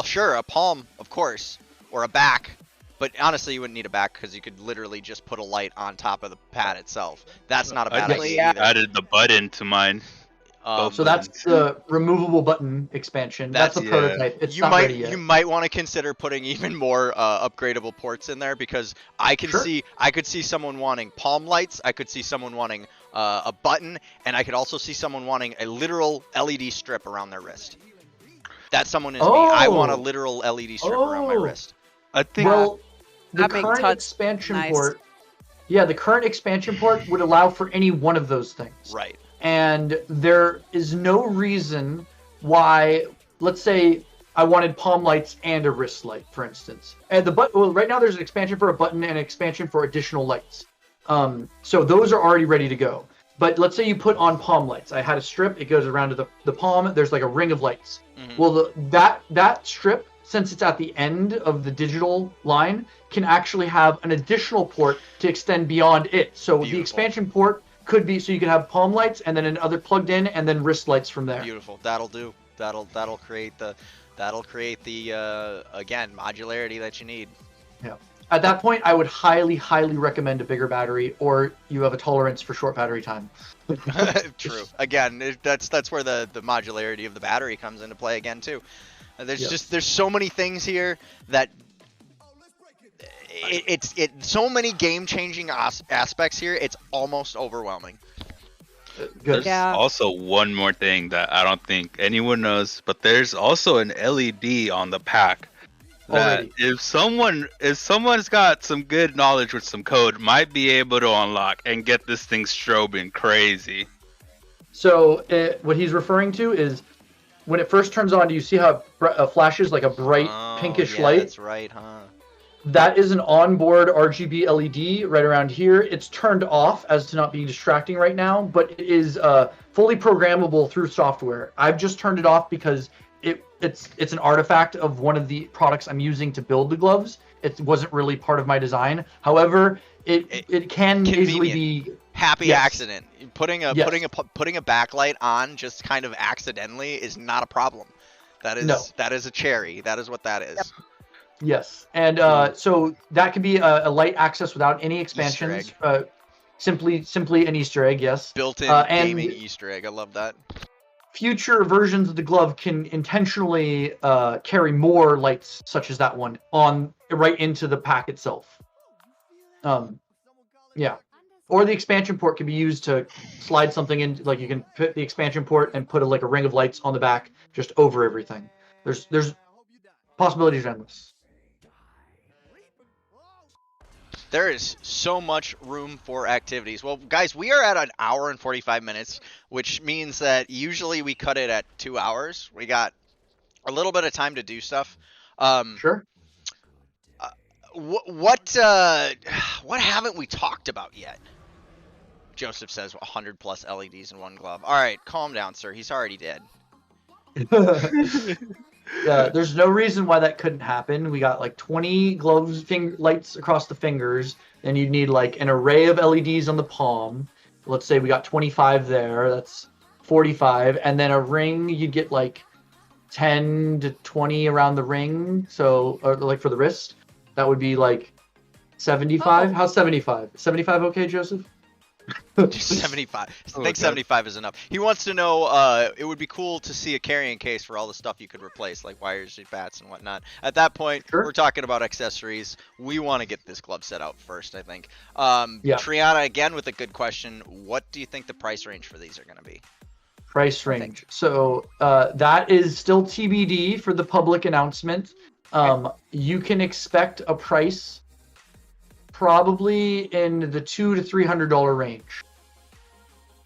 Sure, a palm, of course, or a back. But honestly, you wouldn't need a back because you could literally just put a light on top of the pad itself. That's not a bad I idea just either. added the button to mine. So that's the removable button expansion. That's a That's- yeah. prototype. It's you not might ready yet. you might want to consider putting even more upgradable ports in there, because I could see someone wanting palm lights, I could see someone wanting a button, and I could also see someone wanting a literal LED strip around their wrist. That someone is me. I want a literal LED strip around my wrist. I think. Well, the Having current touch expansion nice. port. Yeah, the current expansion port would allow for any one of those things. Right. And there is no reason why, let's say I wanted palm lights and a wrist light, for instance. And right now there's an expansion for a button and an expansion for additional lights. So those are already ready to go. But let's say you put on palm lights. I had a strip, it goes around to the palm, there's like a ring of lights. Mhm. Well, that strip, since it's at the end of the digital line, can actually have an additional port to extend beyond it. So Beautiful. the expansion port could be, so you could have palm lights and then another plugged in and then wrist lights from there. Beautiful. That'll do. That'll create the again, modularity that you need. Yeah. At that point, I would highly, highly recommend a bigger battery, or you have a tolerance for short battery time. True. Again, that's where the modularity of the battery comes into play again too. There's so many things here that it's so many game-changing aspects here. It's almost overwhelming. Good. There's Yeah. also one more thing that I don't think anyone knows, but there's also an LED on the pack that Already. if someone's got some good knowledge with some code, might be able to unlock and get this thing strobing crazy. So what he's referring to is when it first turns on, do you see how it flashes like a bright pinkish yeah, light? That's right, huh? That is an onboard RGB LED right around here. It's turned off as to not be distracting right now, but it is fully programmable through software. I've just turned it off because it's an artifact of one of the products I'm using to build the gloves. It wasn't really part of my design. However, it can easily be Happy Yes. accident. Putting a backlight on just kind of accidentally is not a problem. That is a cherry. That is what that is. Yep. Yes, and so that could be a light access without any expansions. Simply an Easter egg. Yes. Built-in and gaming Easter egg. I love that. future versions of the glove can intentionally carry more lights, such as that one, on right into the pack itself. Yeah. Or the expansion port can be used to slide something in, like you can put the expansion port and put like a ring of lights on the back, just over everything. There's possibilities endless. There is so much room for activities. Well, guys, we are at an hour and 45 minutes, which means that usually we cut it at 2 hours. We got a little bit of time to do stuff. Sure. What haven't we talked about yet? Joseph says 100 plus LEDs in one glove. All right, calm down, sir. He's already dead. There's no reason why that couldn't happen. We got like 20 gloves lights across the fingers. Then you'd need like an array of LEDs on the palm. Let's say we got 25 there. That's 45. And then a ring, you'd get like 10 to 20 around the ring. So, or like for the wrist, that would be like 75. Oh. How's 75? 75 okay, Joseph? 75. I think 75 is enough. He wants to know, it would be cool to see a carrying case for all the stuff you could replace, like wires and bats and whatnot. At that point, Sure. we're talking about accessories. We want to get this glove set out first, I think. Yeah. Triana, again, with a good question. What do you think the price range for these are going to be? Price range. So that is still TBD for the public announcement. You can expect a price probably in the $200 to $300 range.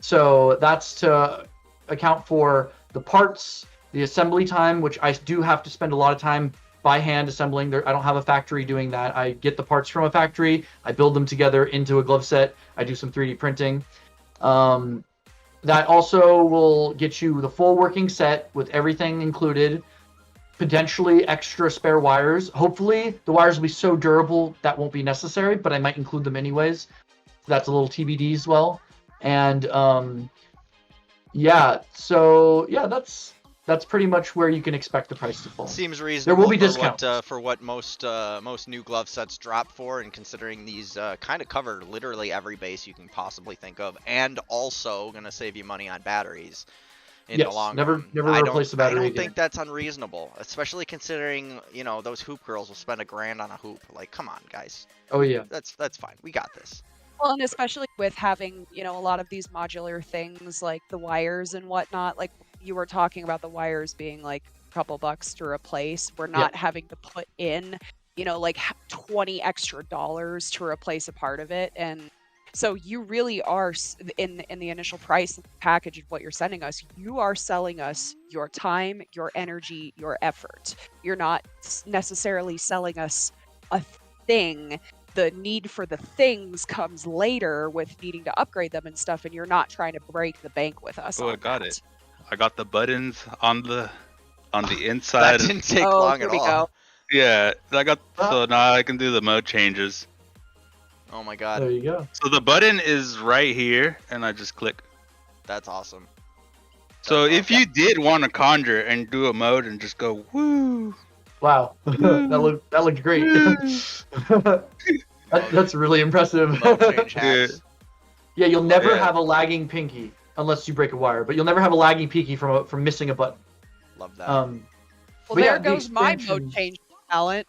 So that's to account for the parts, the assembly time, which I do have to spend a lot of time by hand assembling. I don't have a factory doing that. I get the parts from a factory, I build them together into a glove set, I do some 3D printing. That also will get you the full working set with everything included, potentially extra spare wires. Hopefully the wires will be so durable that won't be necessary, but I might include them anyways. That's a little TBD as well. And that's pretty much where you can expect the price to fall. Seems reasonable. There will be for discounts. for what most new glove sets drop for, and considering these kind of cover literally every base you can possibly think of, and also gonna save you money on batteries in the long never run. never replace the battery I don't again. think that's unreasonable, especially considering those hoop girls will spend $1,000 on a hoop. Like, come on, guys. Oh yeah. That's fine. We got this. Well, and especially with having, a lot of these modular things like the wires and whatnot, like you were talking about the wires being like a couple bucks to replace. We're not having to put in, like $20 extra to replace a part of it. And so you really are in the initial price package of what you're sending us, you are selling us your time, your energy, your effort. You're not necessarily selling us a thing. The need for the things comes later with needing to upgrade them and stuff, and you're not trying to break the bank with us. Oh, I got it. I got the buttons on the That inside. didn't take long at all. Yeah, so now I can do the mode changes. Oh my god. There you go. So the button is right here, and I just click. That's awesome. So if you did want to conjure and do a mode and just go woo. Wow, that looked great. That's really impressive. Mode change hacks. Yeah, you'll never Yeah. have a lagging pinky unless you break a wire, but you'll never have a lagging pinky from missing a button. Love that. Well, But there yeah, the goes my mode expansions- change talent.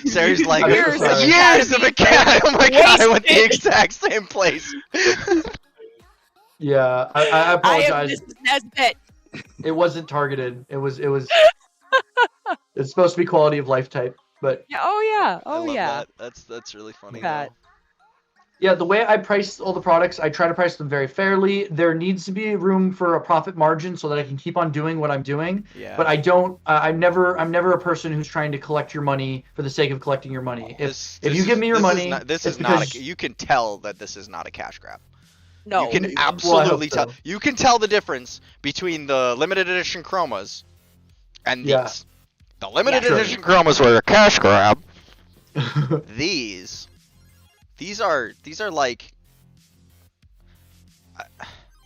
Sarah's like, Years of years of academy. Oh my god, I went the Wasted. exact same place. Yeah, I I am apologize. Mrs. Nesbit. It wasn't targeted. It was. It's supposed to be quality of life type, but Yeah. Oh yeah. I Oh love yeah. that. That's really funny. That. though. yeah, the way I price all the products, I try to price them very fairly. There needs to be room for a profit margin so that I can keep on doing what I'm doing. Yeah. But I don't. I'm never a person who's trying to collect your money for the sake of collecting your money. If you give me your money, this it's is not. because- You can tell that this is not a cash grab. No. You can Well, I hope absolutely tell. so. You can tell the difference between the limited edition chromas and these. Yeah. The limited Sure. edition chromas were a cash grab. These are like.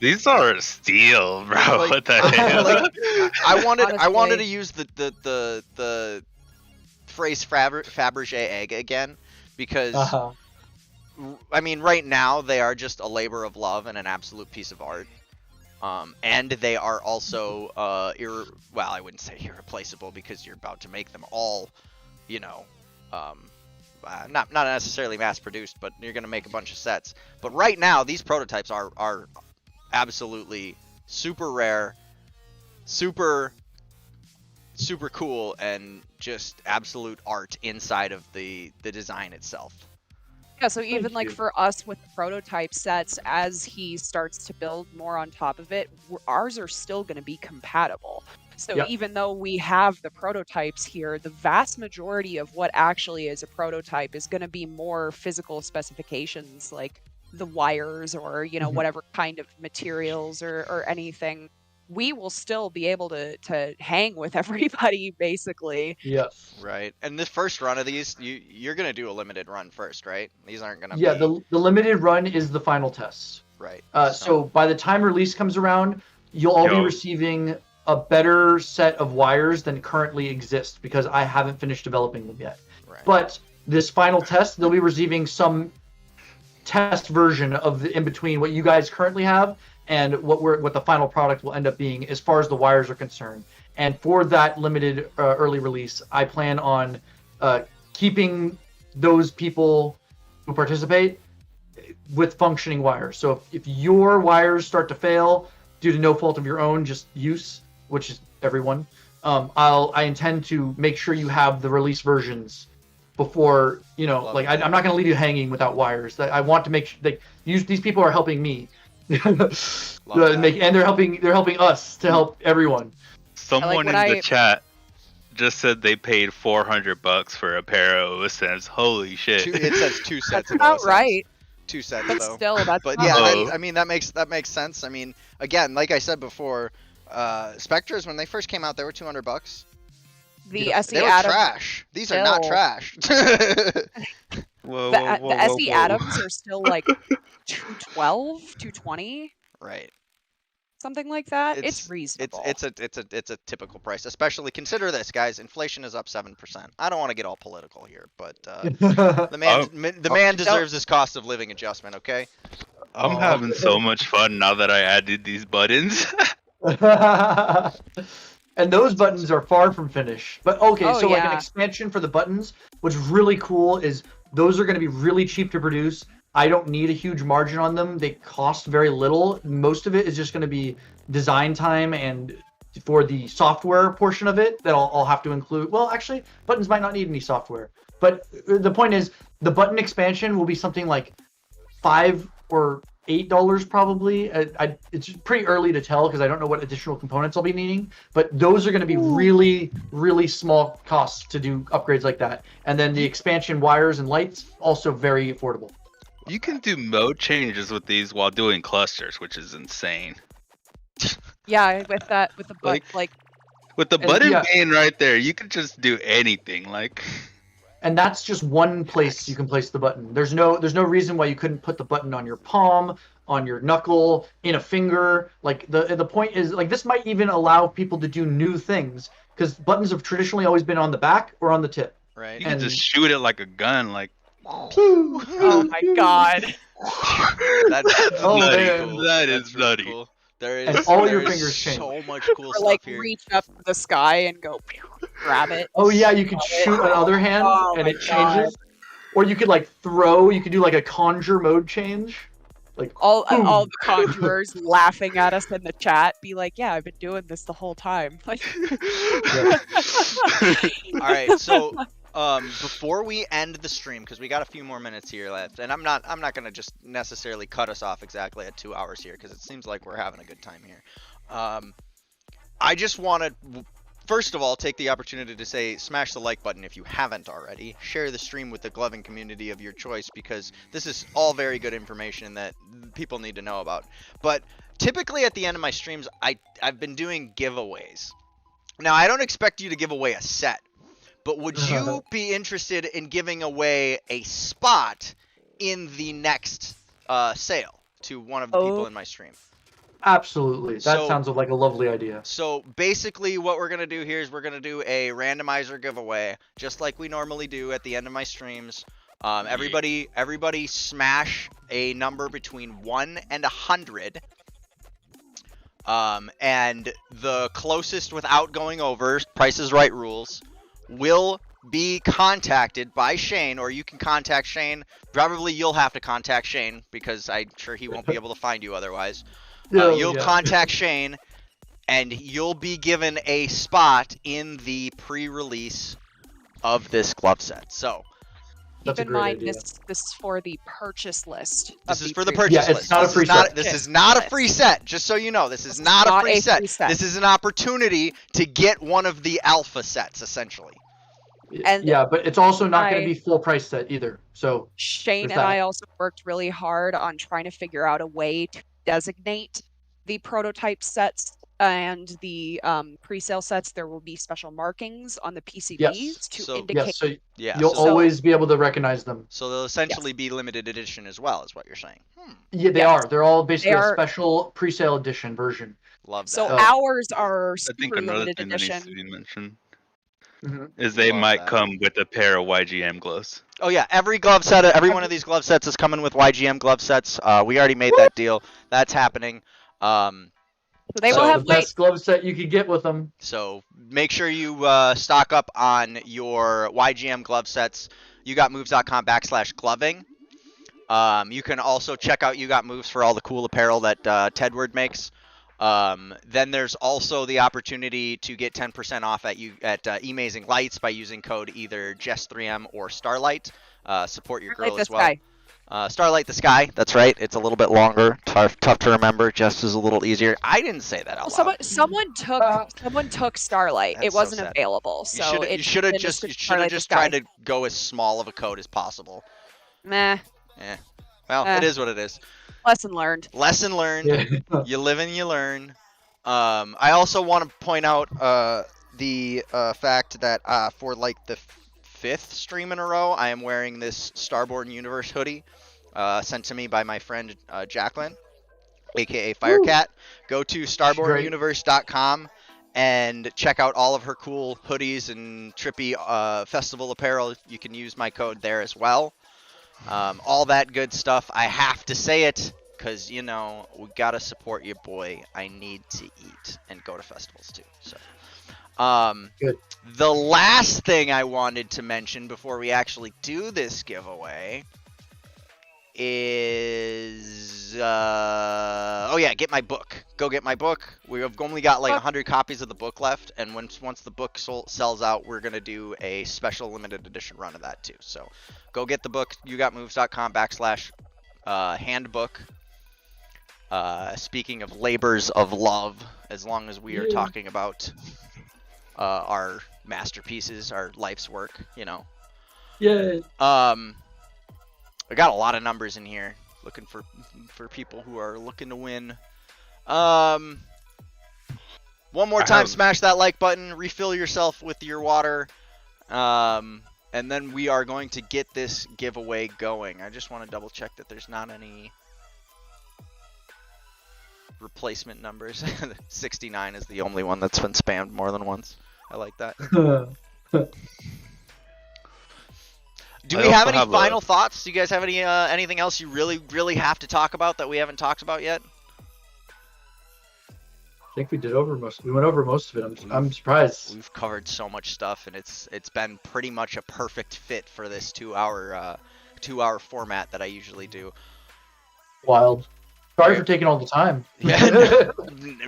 These are steel, bro. Like- What the hell? like, I wanted Honestly. to use the phrase Fabergé egg again because Uh-huh. I mean right now they are just a labor of love and an absolute piece of art. And they are also well, I wouldn't say irreplaceable because you're about to make them all, not necessarily mass produced, but you're gonna make a bunch of sets. But right now these prototypes are absolutely super rare, super cool, and just absolute art inside of the design itself. Yeah, so even like you. for us with the prototype sets, as he starts to build more on top of it, ours are still going to be compatible. So Yep. even though we have the prototypes here, the vast majority of what actually is a prototype is going to be more physical specifications, like the wires or, Mhm. whatever kind of materials or anything. We will still be able to hang with everybody, basically. Yes. Right. And this first run of these, you're gonna do a limited run first, right? These aren't gonna Yeah, be the limited run is the final test. right. So by the time release comes around, you'll all be Yo. receiving a better set of wires than currently exist because I haven't finished developing them yet. right. But this final test, they'll be receiving some test version of the in between what you guys currently have and what the final product will end up being as far as the wires are concerned. And for that limited early release, I plan on keeping those people who participate with functioning wires. So if your wires start to fail due to no fault of your own, just use, which is everyone, I intend to make sure you have the release versions before, Love like that. I'm not going to leave you hanging without wires. I want to make sure these people are helping me. Love Yeah, that. and they're helping us to help everyone. Someone when in the chat just said they paid $400 for a pair of OSMs. Holy shit! It says 2 sets That's of about OSMs. right. 2 sets But though. still, that's But not yeah, right. I mean that makes sense. I mean, again, like I said before, Spectres when they first came out, they were $200. The Yeah, SE They were Adams, trash. These are not still- trash. Whoa, the SE Adams are still like 212, 220, Right. something like that. It's reasonable. It's a typical price, especially consider this, guys. Inflation is up 7%. I don't want to get all political here, but the man deserves his cost of living adjustment. Okay. I'm having so much fun now that I added these buttons. And those buttons are far from finished. But okay, Oh, so like an yeah. expansion for the buttons, what's really cool is those are going to be really cheap to produce. I don't need a huge margin on them. They cost very little. Most of it is just going to be design time and for the software portion of it that I'll have to include. Well, actually, buttons might not need any software. But the point is, the button expansion will be something like $5 or $8 probably. It's pretty early to tell because I don't know what additional components I'll be needing. But those are going to be really, really small costs to do upgrades like that. And then the expansion wires and lights also very affordable. You can do mode changes with these while doing clusters, which is insane. Yeah, with the butt, like With the And, button yeah. being right there, you can just do anything. Like, And that's just one place you can place the button. There's no reason why you couldn't put the button on your palm, on your knuckle, in a finger. Like the point is, like, this might even allow people to do new things because buttons have traditionally always been on the back or on the tip. Right. you can just shoot it like a gun. Like, oh my god. That's Oh, nutty. man. That That's is really nutty. Cool. There is And all your there is fingers change. so much cool Or stuff like here. reach up to the sky and go grab it. Oh yeah, you could shoot another hand Oh and my it changes. Or you could like throw. You could do like a conjure mode change. Like All boom. the conjurers laughing at us in the chat be like, yeah, I've been doing this the whole time. Like, All right, so before we end the stream, because we got a few more minutes here left, and I'm not gonna just necessarily cut us off exactly at 2 hours here, because it seems like we're having a good time here. I just want to, first of all, take the opportunity to say, smash the like button if you haven't already. Share the stream with the gloving community of your choice, because this is all very good information that people need to know about. But typically at the end of my streams, I've been doing giveaways. Now, I don't expect you to give away a set, but would you be interested in giving away a spot in the next sale to one of the people in my stream? Absolutely. That So- sounds like a lovely idea. So basically what we're going to do here is we're going to do a randomizer giveaway, just like we normally do at the end of my streams. Everybody smash a number between 1 and 100. And the closest without going over, Price is Right rules, will be contacted by Shane, or you can contact Shane. Probably you'll have to contact Shane because I'm sure he won't be able to find you otherwise. You'll contact Shane, and you'll be given a spot in the pre-release of this glove set. So That's a keep in great mind, idea. this is for the purchase list. this of is for the pre- purchase Yeah, it's list. not a This free is not, set. this is not a free set. Just so you know, this is not a free set. This is an opportunity to get one of the alpha sets, essentially. And yeah, but it's also not going I- to be full price set either. So Shane There's and that. I also worked really hard on trying to figure out a way to designate the prototype sets and the pre-sale sets. There will be special markings on the PCBs Yes. to So- indicate. yes, so Yeah. you'll So, always be able to recognize them. so they'll essentially be limited edition as well, is what you're saying. Yeah, they Yes. are. They're all basically They a are- special pre-sale edition version. Love that. So Oh. ours are I think super another limited thing that needs edition. to be mentioned Mhm. is they Love might that. come with a pair of YGM gloves. Oh yeah, every glove set, every one of these glove sets is coming with YGM glove sets. We already made that deal. That's happening. So they So will The have weight. best glove set you could get with them. So make sure you stock up on your YGM glove sets. YouGotMoves.com/gloving. You can also check out You Got Moves for all the cool apparel that Tedward makes. Then there's also the opportunity to get 10% off at Amazing Lights by using code either Jest3M or Starlight. Support your Like girl this as well. guy. Starlight the Sky. That's right. It's a little bit longer, tough to remember. Jest is a little easier. I didn't say that out Well, loud. someone took Starlight. That's It so wasn't sad. available, so You should have just tried to go as small of a code as possible. Meh. Yeah. Well, Eh. it is what it is. Lesson learned. Lesson learned. Yeah. You live and you learn. I also want to point out the fact that for like the fifth stream in a row, I am wearing this Starborn Universe hoodie sent to me by my friend Jacqueline, aka Firecat. Go to starbornuniverse.com and check out all of her cool hoodies and trippy festival apparel. You can use my code there as well. All that good stuff. I have to say it because, you know, we got to support your boy. I need to eat and go to festivals too. So, Good. The last thing I wanted to mention before we actually do this giveaway is, oh yeah, get my book. Go get my book. We have only got like 100 copies of the book left, and once the book sells out, we're gonna do a special limited edition run of that too. So, go get the book. YouGotMoves.com/handbook. Speaking of labors of love, as long as we are talking about our masterpieces, our life's work, you know. Yeah. I got a lot of numbers in here, looking for people who are looking to win. One more time, smash that like button, refill yourself with your water, and then we are going to get this giveaway going. I just want to double check that there's not any replacement numbers. 69 is the only one that's been spammed more than once. I like that. Do we have any final thoughts? Do you guys have any anything else you really have to talk about that we haven't talked about yet? I think we went over most of it. I'm surprised. We've covered so much stuff, and it's been pretty much a perfect fit for this 2-hour format that I usually do. Wild. Sorry for taking all the time. Yeah,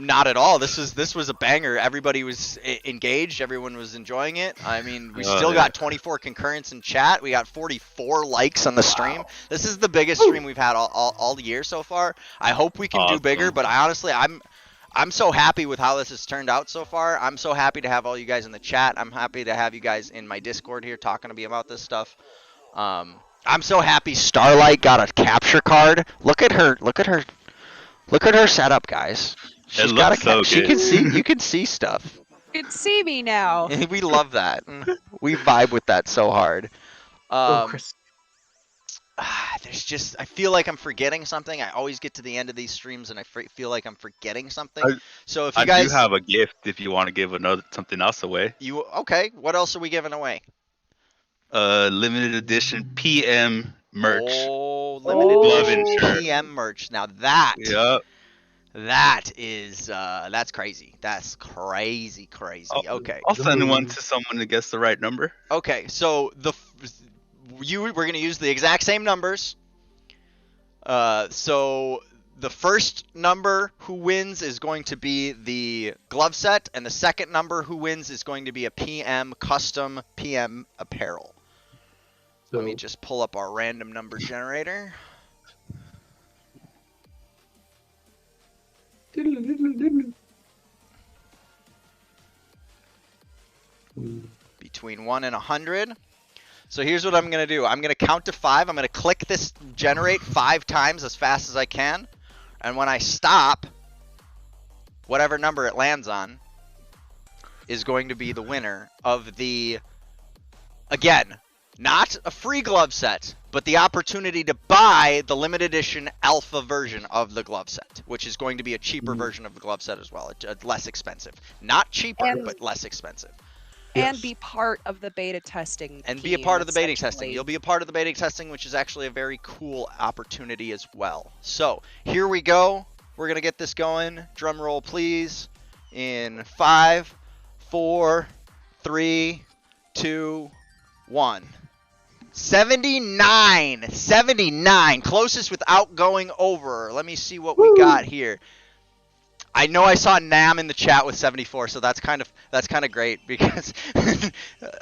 not at all. This was a banger. Everybody was engaged. Everyone was enjoying it. I mean, we still got 24 concurrents in chat. We got 44 likes on the stream. This is the biggest stream we've had all year so far. I hope we can do bigger, but I'm so happy with how this has turned out so far. I'm so happy to have all you guys in the chat. I'm happy to have you guys in my Discord here talking to me about this stuff. I'm so happy Starlight got a capture card. Look at her setup, guys. She's got a so she good. can see. You can see stuff. You can see me now. We love that. We vibe with that so hard. Chris. There's just, I feel like I'm forgetting something. I always get to the end of these streams and I feel like I'm forgetting something. So if you guys do have a gift if you want to give something else away. Okay, what else are we giving away? Limited edition PM merch. Oh, limited Glove edition insert. PM merch. Now that Yep. that is that's crazy. That's crazy. Okay. I'll send one to someone to guess the right number. Okay, so we're gonna use the exact same numbers. So the first number who wins is going to be the glove set, and the second number who wins is going to be a PM custom PM apparel. Let me just pull up our random number generator. Between 1 and 100. So here's what I'm going to do. I'm going to count to 5. I'm going to click this generate 5 times as fast as I can. And when I stop, whatever number it lands on is going to be the winner of the, again, not a free glove set, but the opportunity to buy the limited edition alpha version of the glove set, which is going to be a cheaper version of the glove set as well, less expensive. Not cheaper, but less expensive. And be part of the beta testing. And be a part of the beta testing. You'll be a part of the beta testing, which is actually a very cool opportunity as well. So here we go. We're going to get this going. Drum roll, please. In 5, 4, 3, 2, 1. 79. Closest without going over. Let me see what we got here. I know I saw Nam in the chat with 74, so that's kind of great because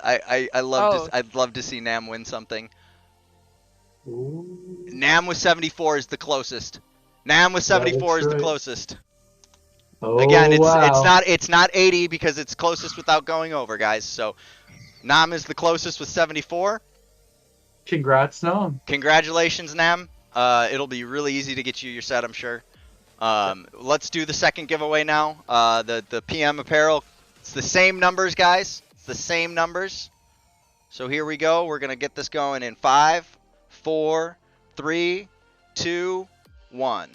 I'd love to see Nam win something. Nam with 74 is the closest. Nam with 74 is the right. closest. Oh, Again, wow. it's not 80 because it's closest without going over, guys. So Nam is the closest with 74. Congrats, Nom. Congratulations, Nam. It'll be really easy to get you your set, I'm sure. Let's do the second giveaway now. The PM apparel. It's the same numbers, guys. It's the same numbers. So here we go. We're gonna get this going in 5, 4, 3, 2, 1.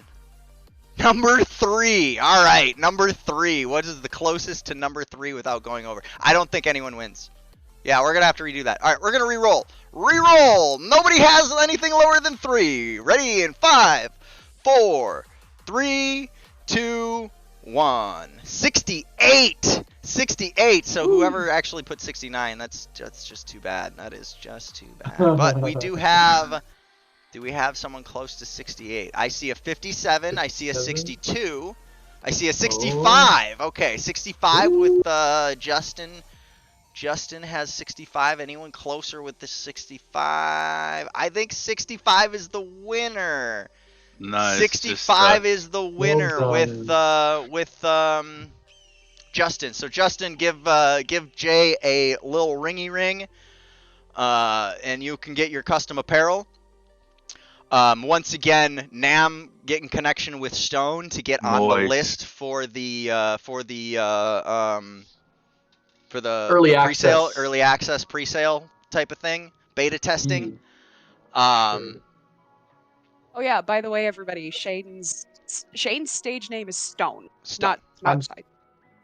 Number 3. All right, number 3. What is the closest to number 3 without going over? I don't think anyone wins. Yeah, we're gonna have to redo that. All right, we're gonna re-roll. Re-roll. Nobody has anything lower than 3. Ready in 5, 4, 3, 2, 1. 68. 68. So whoever actually put 69, that's just too bad. That is just too bad. But we do have. Do we have someone close to 68? I see a 57. I see a 62. I see a 65. Okay, 65 with Justin. Justin has 65. Anyone closer with the 65? I think 65 is the winner. Nice. 65 is the winner Well with Justin. So Justin, give Jay a little ringy ring, and you can get your custom apparel. Once again, Nam getting connection with Stone to get on the list for the Early early access pre-sale type of thing, beta testing. Oh yeah, by the way, everybody, Shane's stage name is Stone. Stone.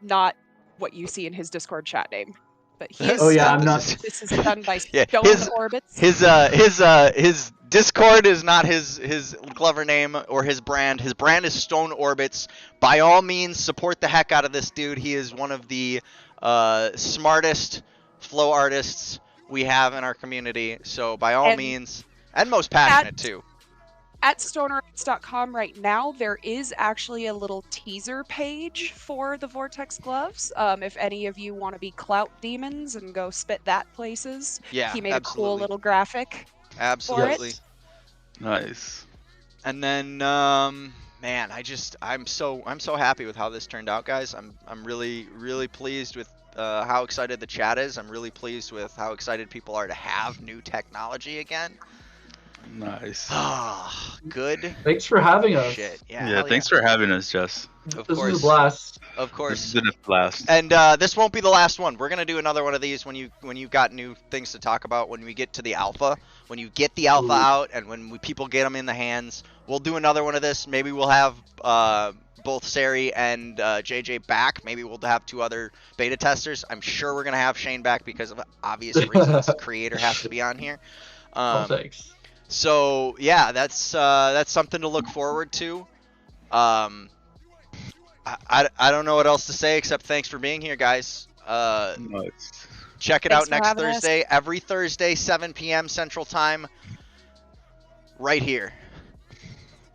Not what you see in his Discord chat name. But he is Oh yeah, Stone. I'm not. This is done by Yeah, StoneOrbits. His Discord is not his Glover name or his brand. His brand is StoneOrbits. By all means, support the heck out of this dude. He is one of the smartest flow artists we have in our community. So by all means, and most passionate too. At StoneOrbits.com right now, there is actually a little teaser page for the Vortex gloves. If any of you want to be clout demons and go spit that places, Yeah, he made absolutely. a cool little graphic. Absolutely. Nice. And then, man, I'm so happy with how this turned out, guys. I'm really pleased with how excited the chat is. I'm really pleased with how excited people are to have new technology again. Nice. Ah, good. Thanks for having us. Shit. Yeah, thanks for having us, Jess. Of This course. was a blast. Of course. This has been a blast. And this won't be the last one. We're gonna do another one of these when you've got new things to talk about when we get to the alpha. When you get the alpha out and when people get them in the hands, we'll do another one of this. Maybe we'll have both Sari and JayJay back. Maybe we'll have 2 other beta testers. I'm sure we're gonna have Shane back because of obvious reasons. The creator has to be on here. Thanks. So yeah, that's something to look forward to. I don't know what else to say except thanks for being here, guys. Nice. Check it Thanks out for next having us. Thursday, every Thursday, 7 p.m. Central Time, right here.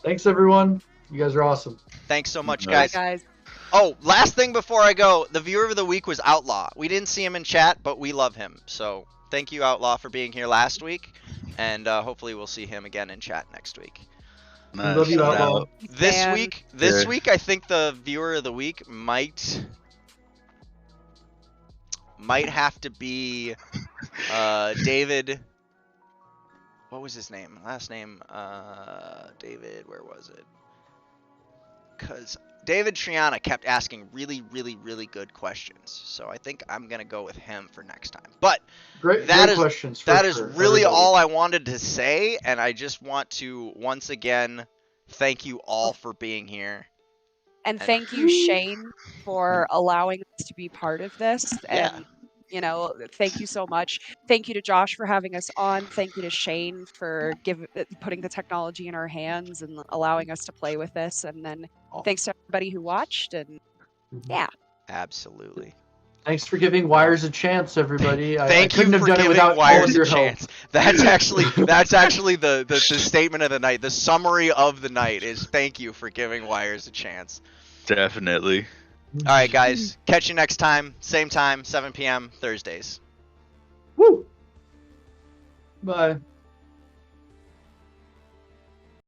Thanks everyone. You guys are awesome. Thanks so much, Nice. guys. Bye, guys. Oh, last thing before I go, the viewer of the week was Outlaw. We didn't see him in chat, but we love him. So thank you, Outlaw, for being here last week, and hopefully we'll see him again in chat next week. Nice. Love you, Shout Outlaw. out. This And- week, I think the viewer of the week might have to be David. What was his name? Last name? David. Where was it? Because David Triana kept asking really good questions. So I think I'm gonna go with him for next time. But Great questions. For that is sure, really everybody. all I wanted to say, and I just want to once again thank you all for being here. And thank you, Shane, for allowing us to be part of this. Yeah. And, thank you so much. Thank you to Josh for having us on. Thank you to Shane for putting the technology in our hands and allowing us to play with this. And then thanks to everybody who watched. And yeah. Absolutely. Thanks for giving Wires a chance, everybody. I Thank couldn't you have for done it giving without all Wires of your a help. chance. That's actually the statement of the night. The summary of the night is thank you for giving Wires a chance. Definitely. All right, guys. Catch you next time. Same time, 7 p.m. Thursdays. Woo! Bye.